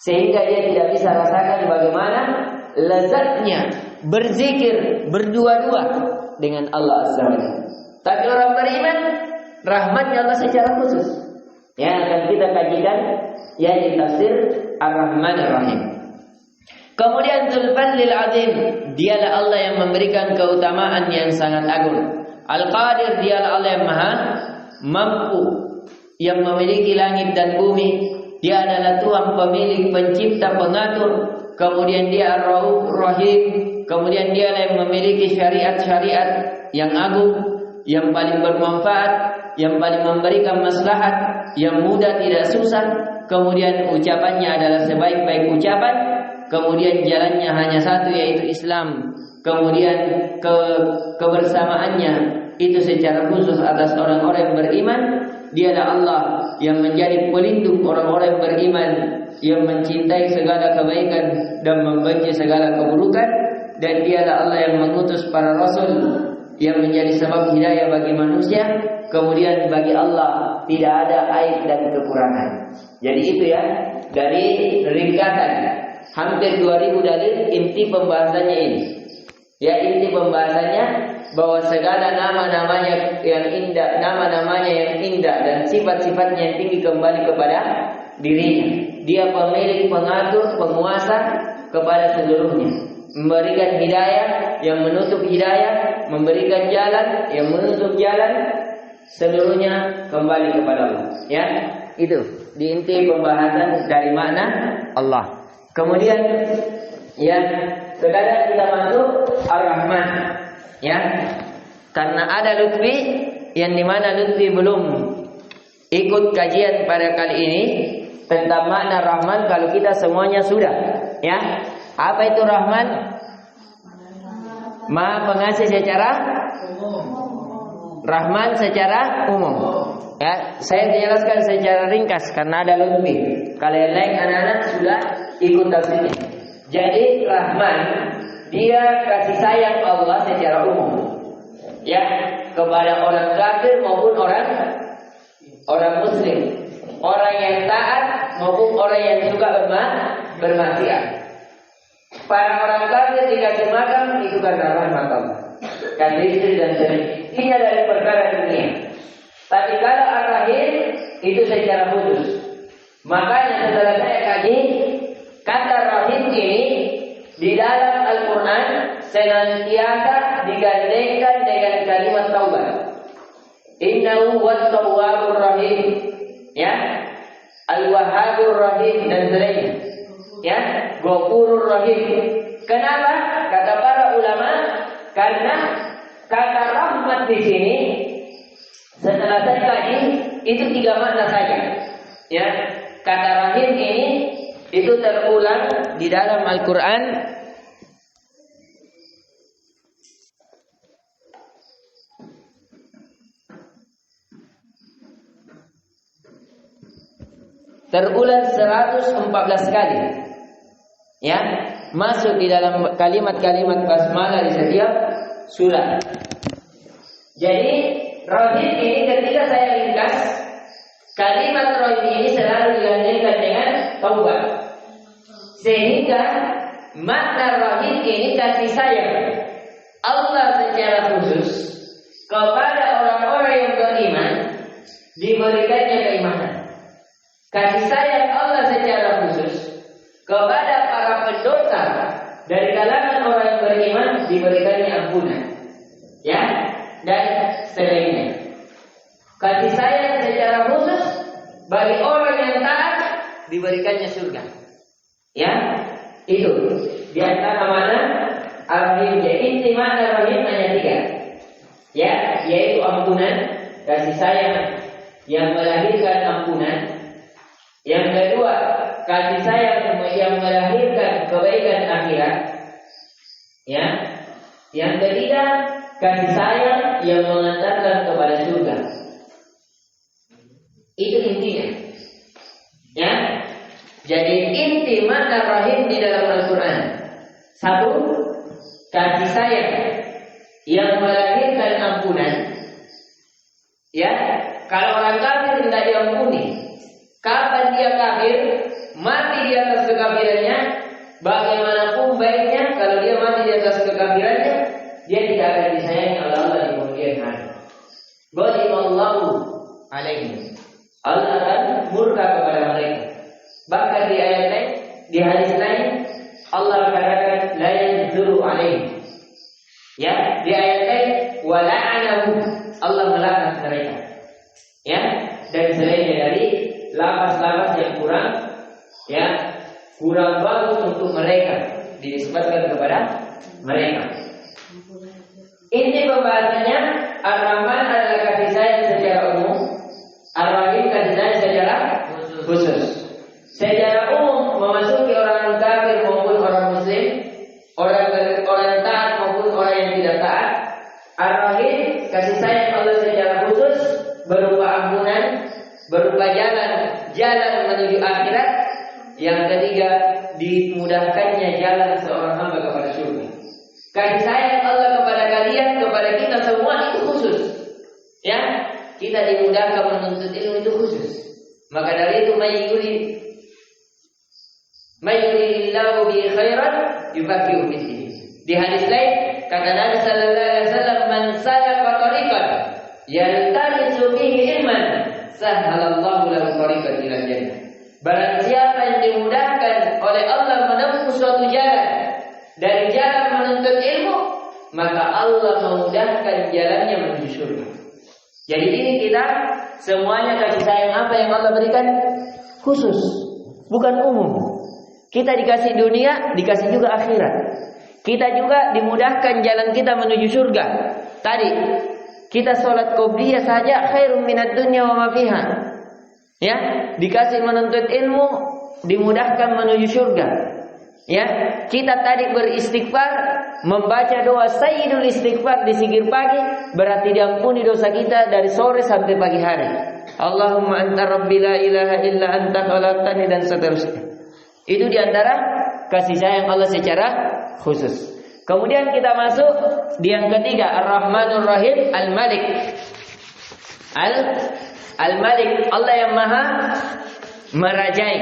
Sehingga dia tidak bisa rasakan bagaimana lezatnya berzikir berdua-dua dengan Allah Azza wa Jalla. Tapi orang beriman, rahmatnya Allah secara khusus. Yang akan kita kajikan yaitu tafsir Ar-Rahman Ar-Rahim. Kemudian Dzul-Fadlil Azim, dialah Allah yang memberikan keutamaan yang sangat agung. Al-Qadir, dialah Allah yang maha mampu, yang memiliki langit dan bumi. Dia adalah Tuhan pemilik, pencipta, pengatur. Kemudian dia Ar-Rauf Rahim. Kemudian dialah yang memiliki syariat-syariat yang agung, yang paling bermanfaat, yang paling memberikan maslahat, yang mudah tidak susah. Kemudian ucapannya adalah sebaik-baik ucapan. Kemudian jalannya hanya satu, yaitu Islam. Kemudian kebersamaannya itu secara khusus atas orang-orang yang beriman. Dialah Allah yang menjadi pelindung orang-orang yang beriman, yang mencintai segala kebaikan dan membenci segala keburukan. Dan dialah Allah yang mengutus para rasul yang menjadi sebab hidayah bagi manusia. Kemudian bagi Allah tidak ada aib dan kekurangan. Jadi itu ya, dari ringkasan hampir 2000 dalil, inti pembahasannya ini. Ya, inti pembahasannya bahwa segala nama-namanya yang indah, nama-namanya yang indah dan sifat-sifatnya yang tinggi kembali kepada dirinya. Dia pemilik, pengatur, penguasa kepada seluruhnya. Memberikan hidayah, yang menutup hidayah, memberikan jalan, yang menutup jalan, seluruhnya kembali kepada Allah. Ya, itu di inti pembahasan dari makna Allah. Kemudian ya, sekarang kita masuk Ar-Rahman. Ya, karena ada Lutfi yang dimana Lutfi belum ikut kajian pada kali ini tentang makna Rahman, kalau kita semuanya sudah. Ya, apa itu Rahman? Maha pengasih secara Rahman secara umum. Ya, saya jelaskan secara ringkas karena ada Lutfi. Kalau yang lain anak-anak sudah ikut tafsirnya. Jadi Rahman, dia kasih sayang Allah secara umum. Ya, kepada orang kafir maupun orang muslim, orang yang taat maupun orang yang suka bermaksiat. Para orang kafir dikasih makan itu karena rahmat Allah. Kasih istri dan suami. Ini dari perkara dunia. Tapi kalau Ar-Rahim itu secara khusus. Makanya setelah saya kaji, kata Rahim ini di dalam Al-Quran senantiasa digandengkan dengan kalimat taubat. Innahu wat-tawwabur rahim. Ya, Al-Wahhabur Rahim dan seterusnya. Ya, Ghafurur Rahim. Kenapa? Kata para ulama, karena kata rahmat di sini setelah saya kaji itu 3 makna saja. Ya, kata rahim ini itu terulang di dalam Al-Quran terulang 114 kali. Ya, masuk di dalam kalimat-kalimat basmalah di setiap surah. Jadi rahim ini ketika saya ringkas, kalimat rahim ini selalu digandengkan dengan taubat. Sehingga makna rahim ini kasih sayang Allah secara khusus kepada orang-orang yang beriman, diberikannya keimanan. Kasih sayang Allah secara khusus kepada para pendosa dari kalangan orang yang beriman, diberikannya ampunan. Ya, dan selainnya. Kasih sayang secara khusus bagi orang yang taat, diberikannya surga. Ya, itu di antara mana Ar-Rahim. Jadi inti makna Rahim hanya 3. Ya, yaitu ampunan, kasih sayang yang melahirkan ampunan. Yang kedua, kasih sayang yang melahirkan kebaikan akhirat. Ya. Yang ketiga, kasih sayang yang mengantarkan kepada surga. Itu intinya. Ya. Jadi inti makna rahim di dalam Al-Quran. 1, kasih sayang yang melahirkan ampunan. Ya, kalau orang kafir tidak diampuni, Kapan dia kafir, mati di atas kekafirannya, bagaimanapun baiknya, kalau dia mati di atas kekafirannya, dia tidak akan disayangi oleh Allah di kemudian hari. Ghadiballahu alaihi. Allah akan murka kepada mereka. Bahkan di ayat lain, di hadis lain, Allah katakan la yanzuru alaihi. Ya, di ayat lain wa la'anahu. Allah melaknat mereka. Ya, dan selainnya dari lafaz-lafaz yang kurang bagus untuk mereka dinisbatkan kepada mereka. Ini pembahasannya. Ar-Rahman adalah kasih sayang secara umum, Ar-Rahim kasih sayang secara khusus. Secara umum memasuki orang kafir maupun orang muslim, orang taat maupun orang yang tidak taat. Ar-Rahim kasih sayang Allah secara khusus berupa ampunan, berupa jalan menuju akhirat. Yang ketiga, dimudahkannya jalan seorang hamba kepada surga. Kasih sayang Allah kepada kalian, kepada kita semua itu khusus. Ya, kita dimudahkan menuntut ilmu itu khusus. Maka dari itu mayyuridillahu bi khairan yufaqihu fid din. Di hadis lain kata Nabi sallallahu alaihi wasallam, "Man salaka tariqan yaltamisu fihi ilman, sahhalallahu lahu tariqan ila jannah." Barang siapa yang dimudahkan oleh Allah menempuh suatu jalan dari jalan menuntut ilmu, maka Allah memudahkan jalannya menuju surga. Jadi ini kita semuanya kasih sayang apa yang Allah berikan khusus, bukan umum. Kita dikasih dunia, dikasih juga akhirat. Kita juga dimudahkan jalan kita menuju surga. Tadi kita sholat qobliyah saja khairum minad dunya wa ma fiha. Ya, dikasih menuntut ilmu, dimudahkan menuju surga. Ya, kita tadi beristighfar, membaca doa sayyidul istighfar di zikir pagi, berarti diampuni dosa kita dari sore sampai pagi hari. Allahumma anta rabbi la ilaha illa anta khalaqtani dan seterusnya. Itu diantara kasih sayang Allah secara khusus. Kemudian kita masuk di yang ketiga, Ar-Rahmanur Rahim, Al-Malik. Al-Malik, Allah yang maha merajai.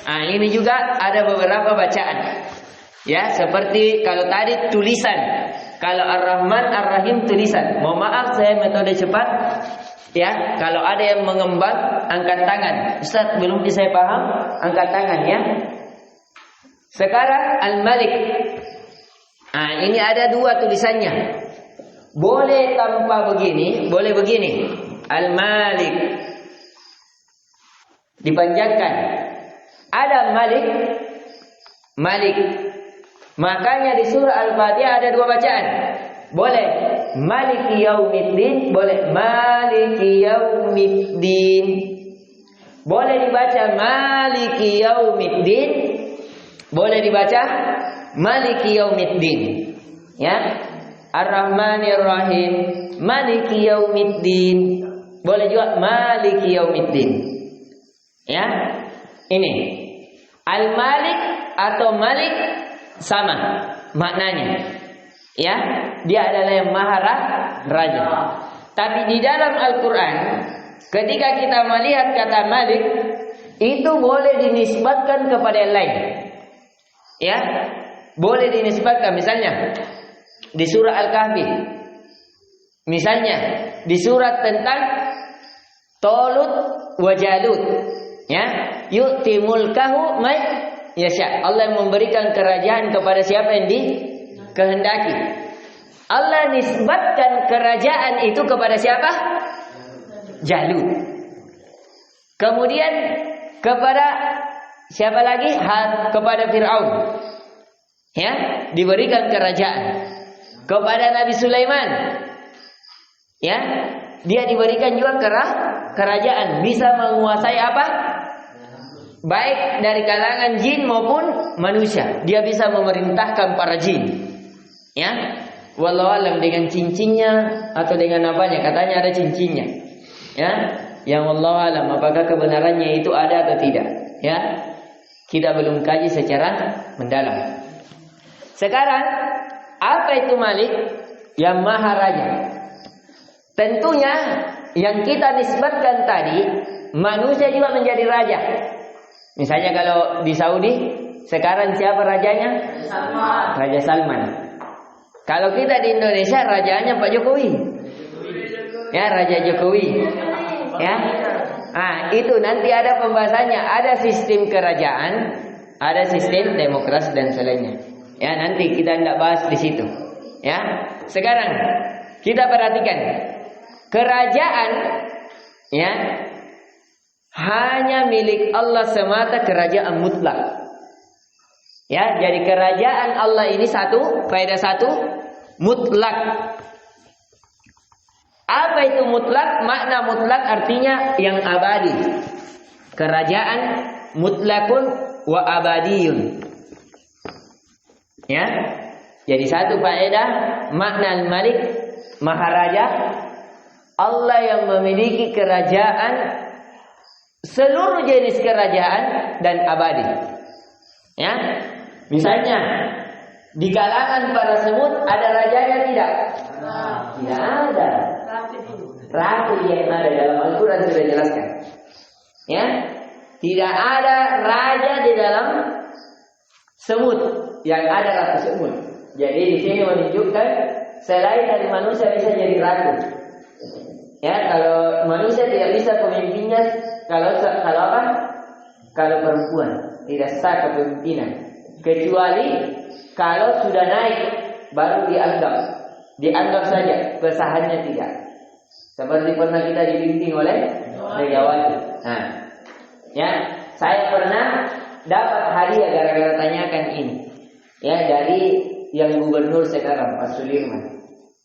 Ini juga ada beberapa bacaan. Ya, seperti kalau tadi tulisan. Kalau Ar-Rahman, Ar-Rahim tulisan. Mohon maaf saya metode cepat. Ya, kalau ada yang mengembang, angkat tangan. Ustaz, belum bisa paham, angkat tangan ya. Sekarang Al-Malik. Ini ada dua tulisannya. Boleh tanpa begini, boleh begini. Al-Malik. Dipanjangkan. Ada Malik, Malik. Makanya di surah Al-Fatihah ada dua bacaan. Boleh Maliki Yaumiddin, boleh Maliki Yaumiddin. Boleh dibaca Maliki Yaumiddin, boleh dibaca Maliki Yaumiddin. Ya. Ar-Rahmanir Rahim, Maliki Yaumiddin. Boleh juga Maliki Yaumiddin. Ya. Ini Al-Malik atau Malik sama maknanya. Ya, dia adalah yang maha raja. Tapi di dalam Al-Quran, ketika kita melihat kata Malik, itu boleh dinisbatkan kepada yang lain. Ya, boleh dinisbatkan. Misalnya di surah Al-Kahfi, misalnya di surat tentang Talut wa Jalut. Ya, yu'ti mulkahu may yasha. Allah yang memberikan kerajaan kepada siapa yang dikehendaki. Allah nisbatkan kerajaan itu kepada siapa? Jalut. Kemudian kepada siapa lagi? Kepada Fir'aun. Ya, diberikan kerajaan. Kepada Nabi Sulaiman. Ya, dia diberikan juga kerajaan, bisa menguasai apa? Baik dari kalangan jin maupun manusia. Dia bisa memerintahkan para jin. Ya, wallahu alam dengan cincinnya atau dengan apanya? Katanya ada cincinnya. Ya, yang wallahu alam apakah kebenarannya itu ada atau tidak? Ya, kita belum kaji secara mendalam. Sekarang apa itu Malik? Yang maha raja. Tentunya yang kita nisbatkan tadi manusia juga menjadi raja. Misalnya kalau di Saudi sekarang siapa rajanya? Salman. Raja Salman. Kalau kita di Indonesia rajanya Pak Jokowi. Ya, Raja Jokowi. Ya. Itu nanti ada pembahasannya, ada sistem kerajaan, ada sistem demokrasi dan selainnya. Ya, nanti kita tidak bahas di situ. Ya. Sekarang kita perhatikan kerajaan, ya, hanya milik Allah semata, kerajaan mutlak. Ya, jadi kerajaan Allah ini satu, faedah satu, mutlak. Apa itu mutlak? Makna mutlak artinya yang abadi. Kerajaan mutlakun wa abadiyun. Ya. Jadi satu faedah, makna al-malik, maharaja, Allah yang memiliki kerajaan, seluruh jenis kerajaan dan abadi. Ya. Misalnya di kalangan para semut ada rajanya tidak? Tidak ada. Ratu yang ada dalam Al-Quran sudah jelaskan. Ya, tidak ada raja di dalam semut, yang ada ratu semut. Jadi di sini menunjukkan selain dari manusia bisa jadi ratu. Ya, kalau manusia tidak bisa pemimpinnya, kalau apa? Kalau perempuan tidak sah kepemimpinan. Kecuali kalau sudah naik baru dianggap saja, kesahannya tidak. Seperti pernah kita dibimbing oleh Megawati. Nah, ya, saya pernah dapat hadiah gara-gara tanyakan ini. Ya, dari yang gubernur sekarang Pak Sudirman.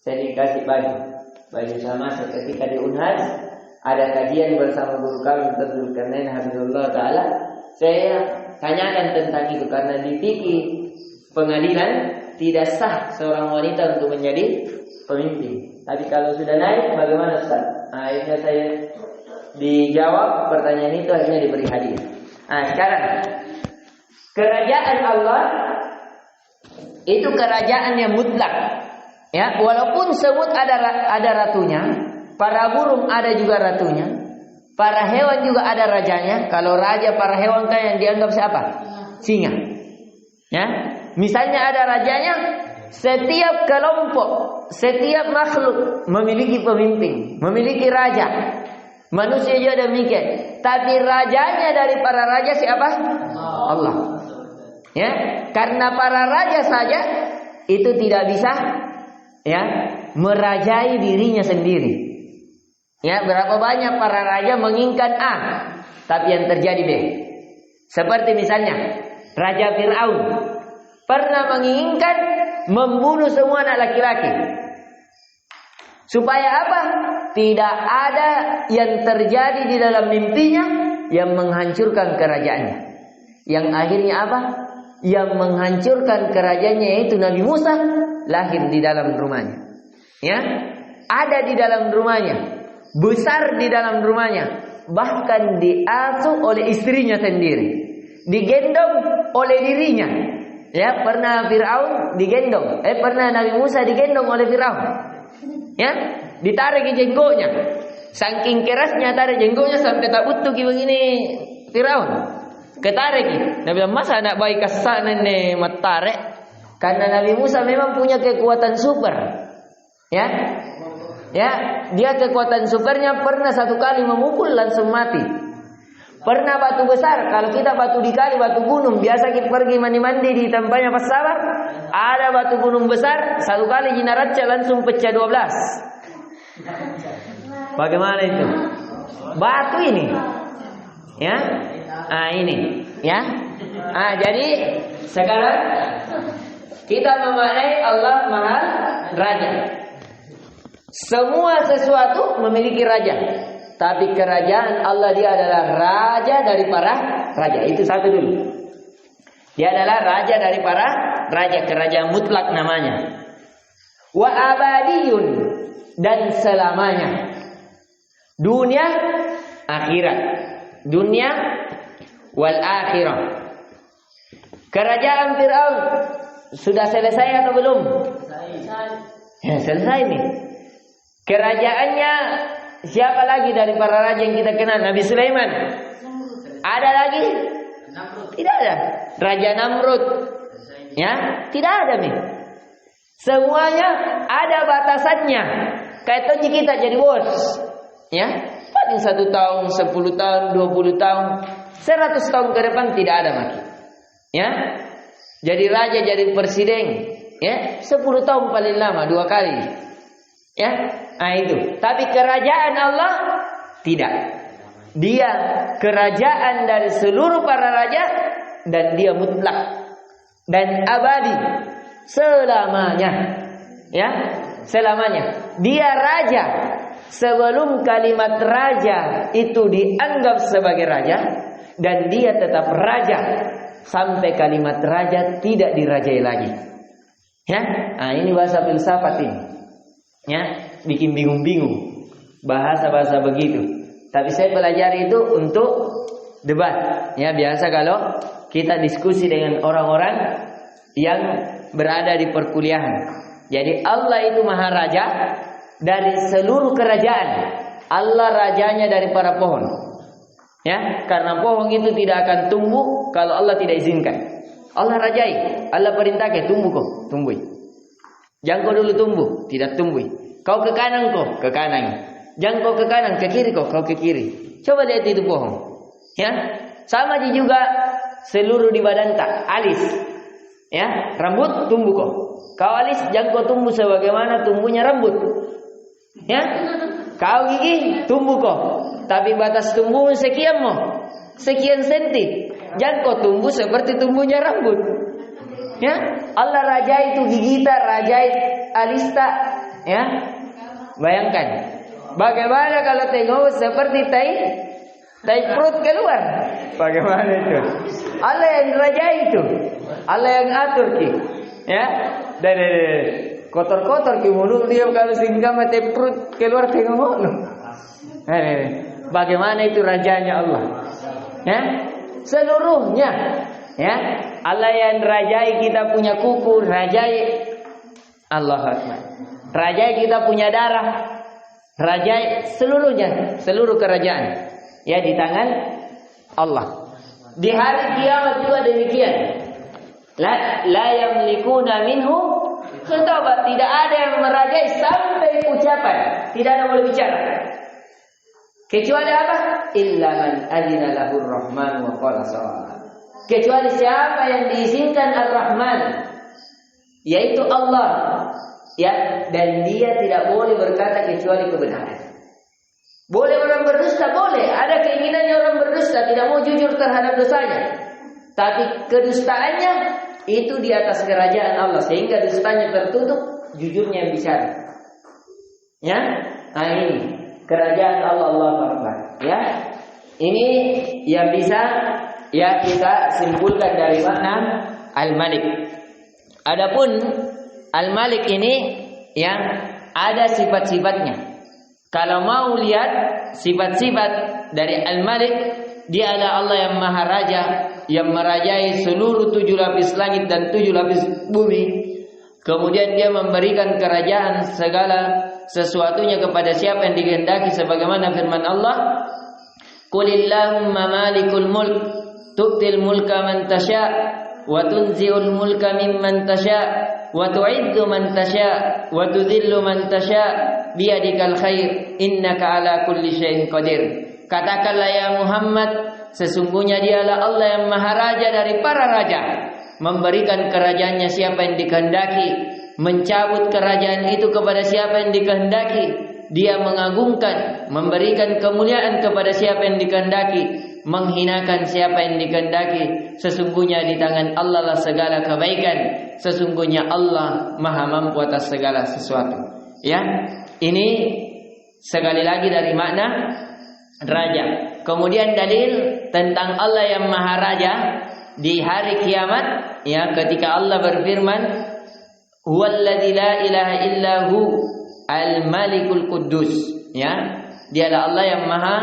Saya dikasih baju sama ketika di Unhas ada kajian bersama guru kami Dr. Zulkarnain Habibullah Ta'ala. Saya tanyakan tentang itu karena di fikih pengadilan tidak sah seorang wanita untuk menjadi pemimpin. Tapi kalau sudah naik bagaimana Ustaz? Akhirnya saya dijawab pertanyaan itu, akhirnya diberi hadiah. Sekarang kerajaan Allah itu kerajaan yang mutlak. Ya, walaupun semut ada ratunya, para burung ada juga ratunya, para hewan juga ada rajanya. Kalau raja para hewan kan yang dianggap siapa? Singa. Ya, misalnya ada rajanya, setiap kelompok, setiap makhluk memiliki pemimpin, memiliki raja. Manusia juga demikian. Tapi rajanya dari para raja siapa? Allah. Ya, karena para raja saja itu tidak bisa, ya, merajai dirinya sendiri. Ya, berapa banyak para raja menginginkan A, tapi yang terjadi B. Seperti misalnya Raja Fir'aun pernah menginginkan membunuh semua anak laki-laki. Supaya apa? Tidak ada yang terjadi di dalam mimpinya yang menghancurkan kerajaannya. Yang akhirnya apa? Yang menghancurkan kerajaannya yaitu Nabi Musa lahir di dalam rumahnya. Ya, ada di dalam rumahnya, besar di dalam rumahnya, bahkan diasuh oleh istrinya sendiri, digendong oleh dirinya. Ya, pernah Fir'aun digendong, pernah Nabi Musa digendong oleh Fir'aun. Ya, ditarik jenggotnya, saking kerasnya tarik jenggotnya sampai tak utuh begini Fir'aun. Ketarik. Nabi bilang, masa anak bayi kasar nenek matarik? Karena Nabi Musa memang punya kekuatan super. Ya, ya, dia kekuatan supernya pernah satu kali memukul langsung mati. Pernah batu besar, kalau kita batu di kali, batu gunung, biasa kita pergi mandi-mandi di tempatnya Pas Sabar, ada batu gunung besar, satu kali jinaraja langsung pecah 12. Bagaimana itu? Batu ini. Ya. Ini, ya. Jadi sekarang kita memaknai Allah Maha Raja. Semua sesuatu memiliki raja. Tapi kerajaan Allah, dia adalah raja dari para raja. Itu satu dulu. Dia adalah raja dari para raja, kerajaan mutlak namanya. Wa abadiyun, dan selamanya. Dunia, akhirat. Dunia wal akhirah. Kerajaan Fir'aun sudah selesai atau belum? Selesai. Ya, selesai nih. Kerajaannya siapa lagi dari para raja yang kita kenal? Nabi Sulaiman. Ada lagi? Tidak ada. Raja Namrud. Ya, tidak ada nih. Semuanya ada batasannya. Kayak tonji kita jadi bos. Ya, paling 1 tahun, 10 tahun, 20 tahun, 100 tahun ke depan tidak ada lagi. Ya, jadi raja, jadi presiden. Ya, 10 tahun paling lama 2 kali. Ya, nah itu. Tapi kerajaan Allah tidak. Dia kerajaan dari seluruh para raja dan dia mutlak dan abadi selamanya. Ya, selamanya. Dia raja sebelum kalimat raja itu dianggap sebagai raja, dan dia tetap raja sampai kalimat raja tidak dirajai lagi. Ya, nah ini bahasa filsafat ini. Ya, bikin bingung-bingung bahasa-bahasa begitu. Tapi saya pelajari itu untuk debat. Ya, biasa kalau kita diskusi dengan orang-orang yang berada di perkuliahan. Jadi Allah itu maha raja dari seluruh kerajaan. Allah rajanya dari para pohon. Ya, karena pohon itu tidak akan tumbuh kalau Allah tidak izinkan. Allah rajai, Allah perintahkan tumbuh kok, tumbuh. Jangan kau dulu tumbuh, tidak tumbuh. Kau ke kanan kau, ke kanan. Jangan kau ke kanan, ke kiri kau ke kiri. Coba lihat itu pohon. Ya, sama juga seluruh di badan tak, alis. Ya, rambut tumbuh kau. Kau alis jangan kau tumbuh sebagaimana tumbuhnya rambut. Ya, kau gigi tumbuh kau. Tapi batas tumbuh sekian sekian senti. Jangan kau tumbuh seperti tumbuhnya rambut. Ya, Allah rajai itu gigita, rajai alista. Ya, bayangkan. Bagaimana kalau tengok seperti tai perut keluar? Bagaimana itu? Allah yang rajai itu. Allah yang atur ki. Ya, dan kotor-kotor ki mulut dia kalau singgah mati perut keluar tengok. Bagaimana itu rajanya Allah? Ya, seluruhnya. Ya, Allah yang rajai kita punya kuku, rajai Allah Akbar. Rajai kita punya darah, rajai seluruhnya, seluruh kerajaan. Ya, di tangan Allah. Di hari kiamat juga demikian. La yamlikuna minhu khitaban. Tidak ada yang merajai sampai ucapan. Tidak ada yang boleh bicara. Kecuali apa? Illa man adzina lahur rahman wa qala shawab. Kecuali siapa yang diizinkan Ar-Rahman, yaitu Allah. Ya, dan dia tidak boleh berkata kecuali kebenaran. Boleh orang berdusta, boleh. Ada keinginannya orang berdusta, tidak mau jujur terhadap dosanya. Tapi kedustaannya itu di atas kerajaan Allah, sehingga dustanya tertutup, jujurnya yang bicara. Ya, nah ini kerajaan Allah, Allah Akbar. Ya, ini yang bisa ya kita simpulkan dari makna Al-Malik. Adapun Al-Malik ini yang ada sifat-sifatnya. Kalau mau lihat sifat-sifat dari Al-Malik, dia adalah Allah yang Maha Raja, yang merajai seluruh 7 lapis langit dan 7 lapis bumi. Kemudian dia memberikan kerajaan segala sesuatunya kepada siapa yang dikehendaki, sebagaimana firman Allah, Qulillahumma malikul mulk tu'til mulka man tasha' wa tunzi'ul mulka mimman tasha' wa tu'izzu man tasha' wa tudhillu man tasha' biyadikal khair innaka ala kulli syai'in qadir. Katakanlah ya Muhammad, sesungguhnya dialah Allah yang Maha Raja dari para raja, memberikan kerajaannya siapa yang dikehendaki, mencabut kerajaan itu kepada siapa yang dikehendaki. Dia mengagungkan, memberikan kemuliaan kepada siapa yang dikehendaki, menghinakan siapa yang dikehendaki. Sesungguhnya di tangan Allah lah segala kebaikan. Sesungguhnya Allah Maha mampu atas segala sesuatu. Ya, ini sekali lagi dari makna raja. Kemudian dalil tentang Allah yang Maha Raja di hari kiamat, ya, ketika Allah berfirman, Huwallazi la ilaha illahu al-malikul quddus. Ya, dialah Allah yang Maha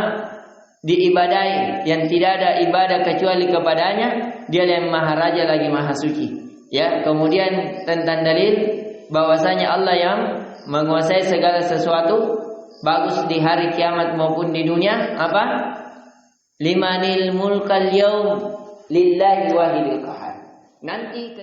diibadahi, yang tidak ada ibadah kecuali kepadanya. Dialah yang Maha Raja lagi Maha Suci. Ya, kemudian tentang dalil bahwasanya Allah yang menguasai segala sesuatu, bagus di hari kiamat maupun di dunia apa? Limanil mulkal yaum lillahi wahidil qahar. Nanti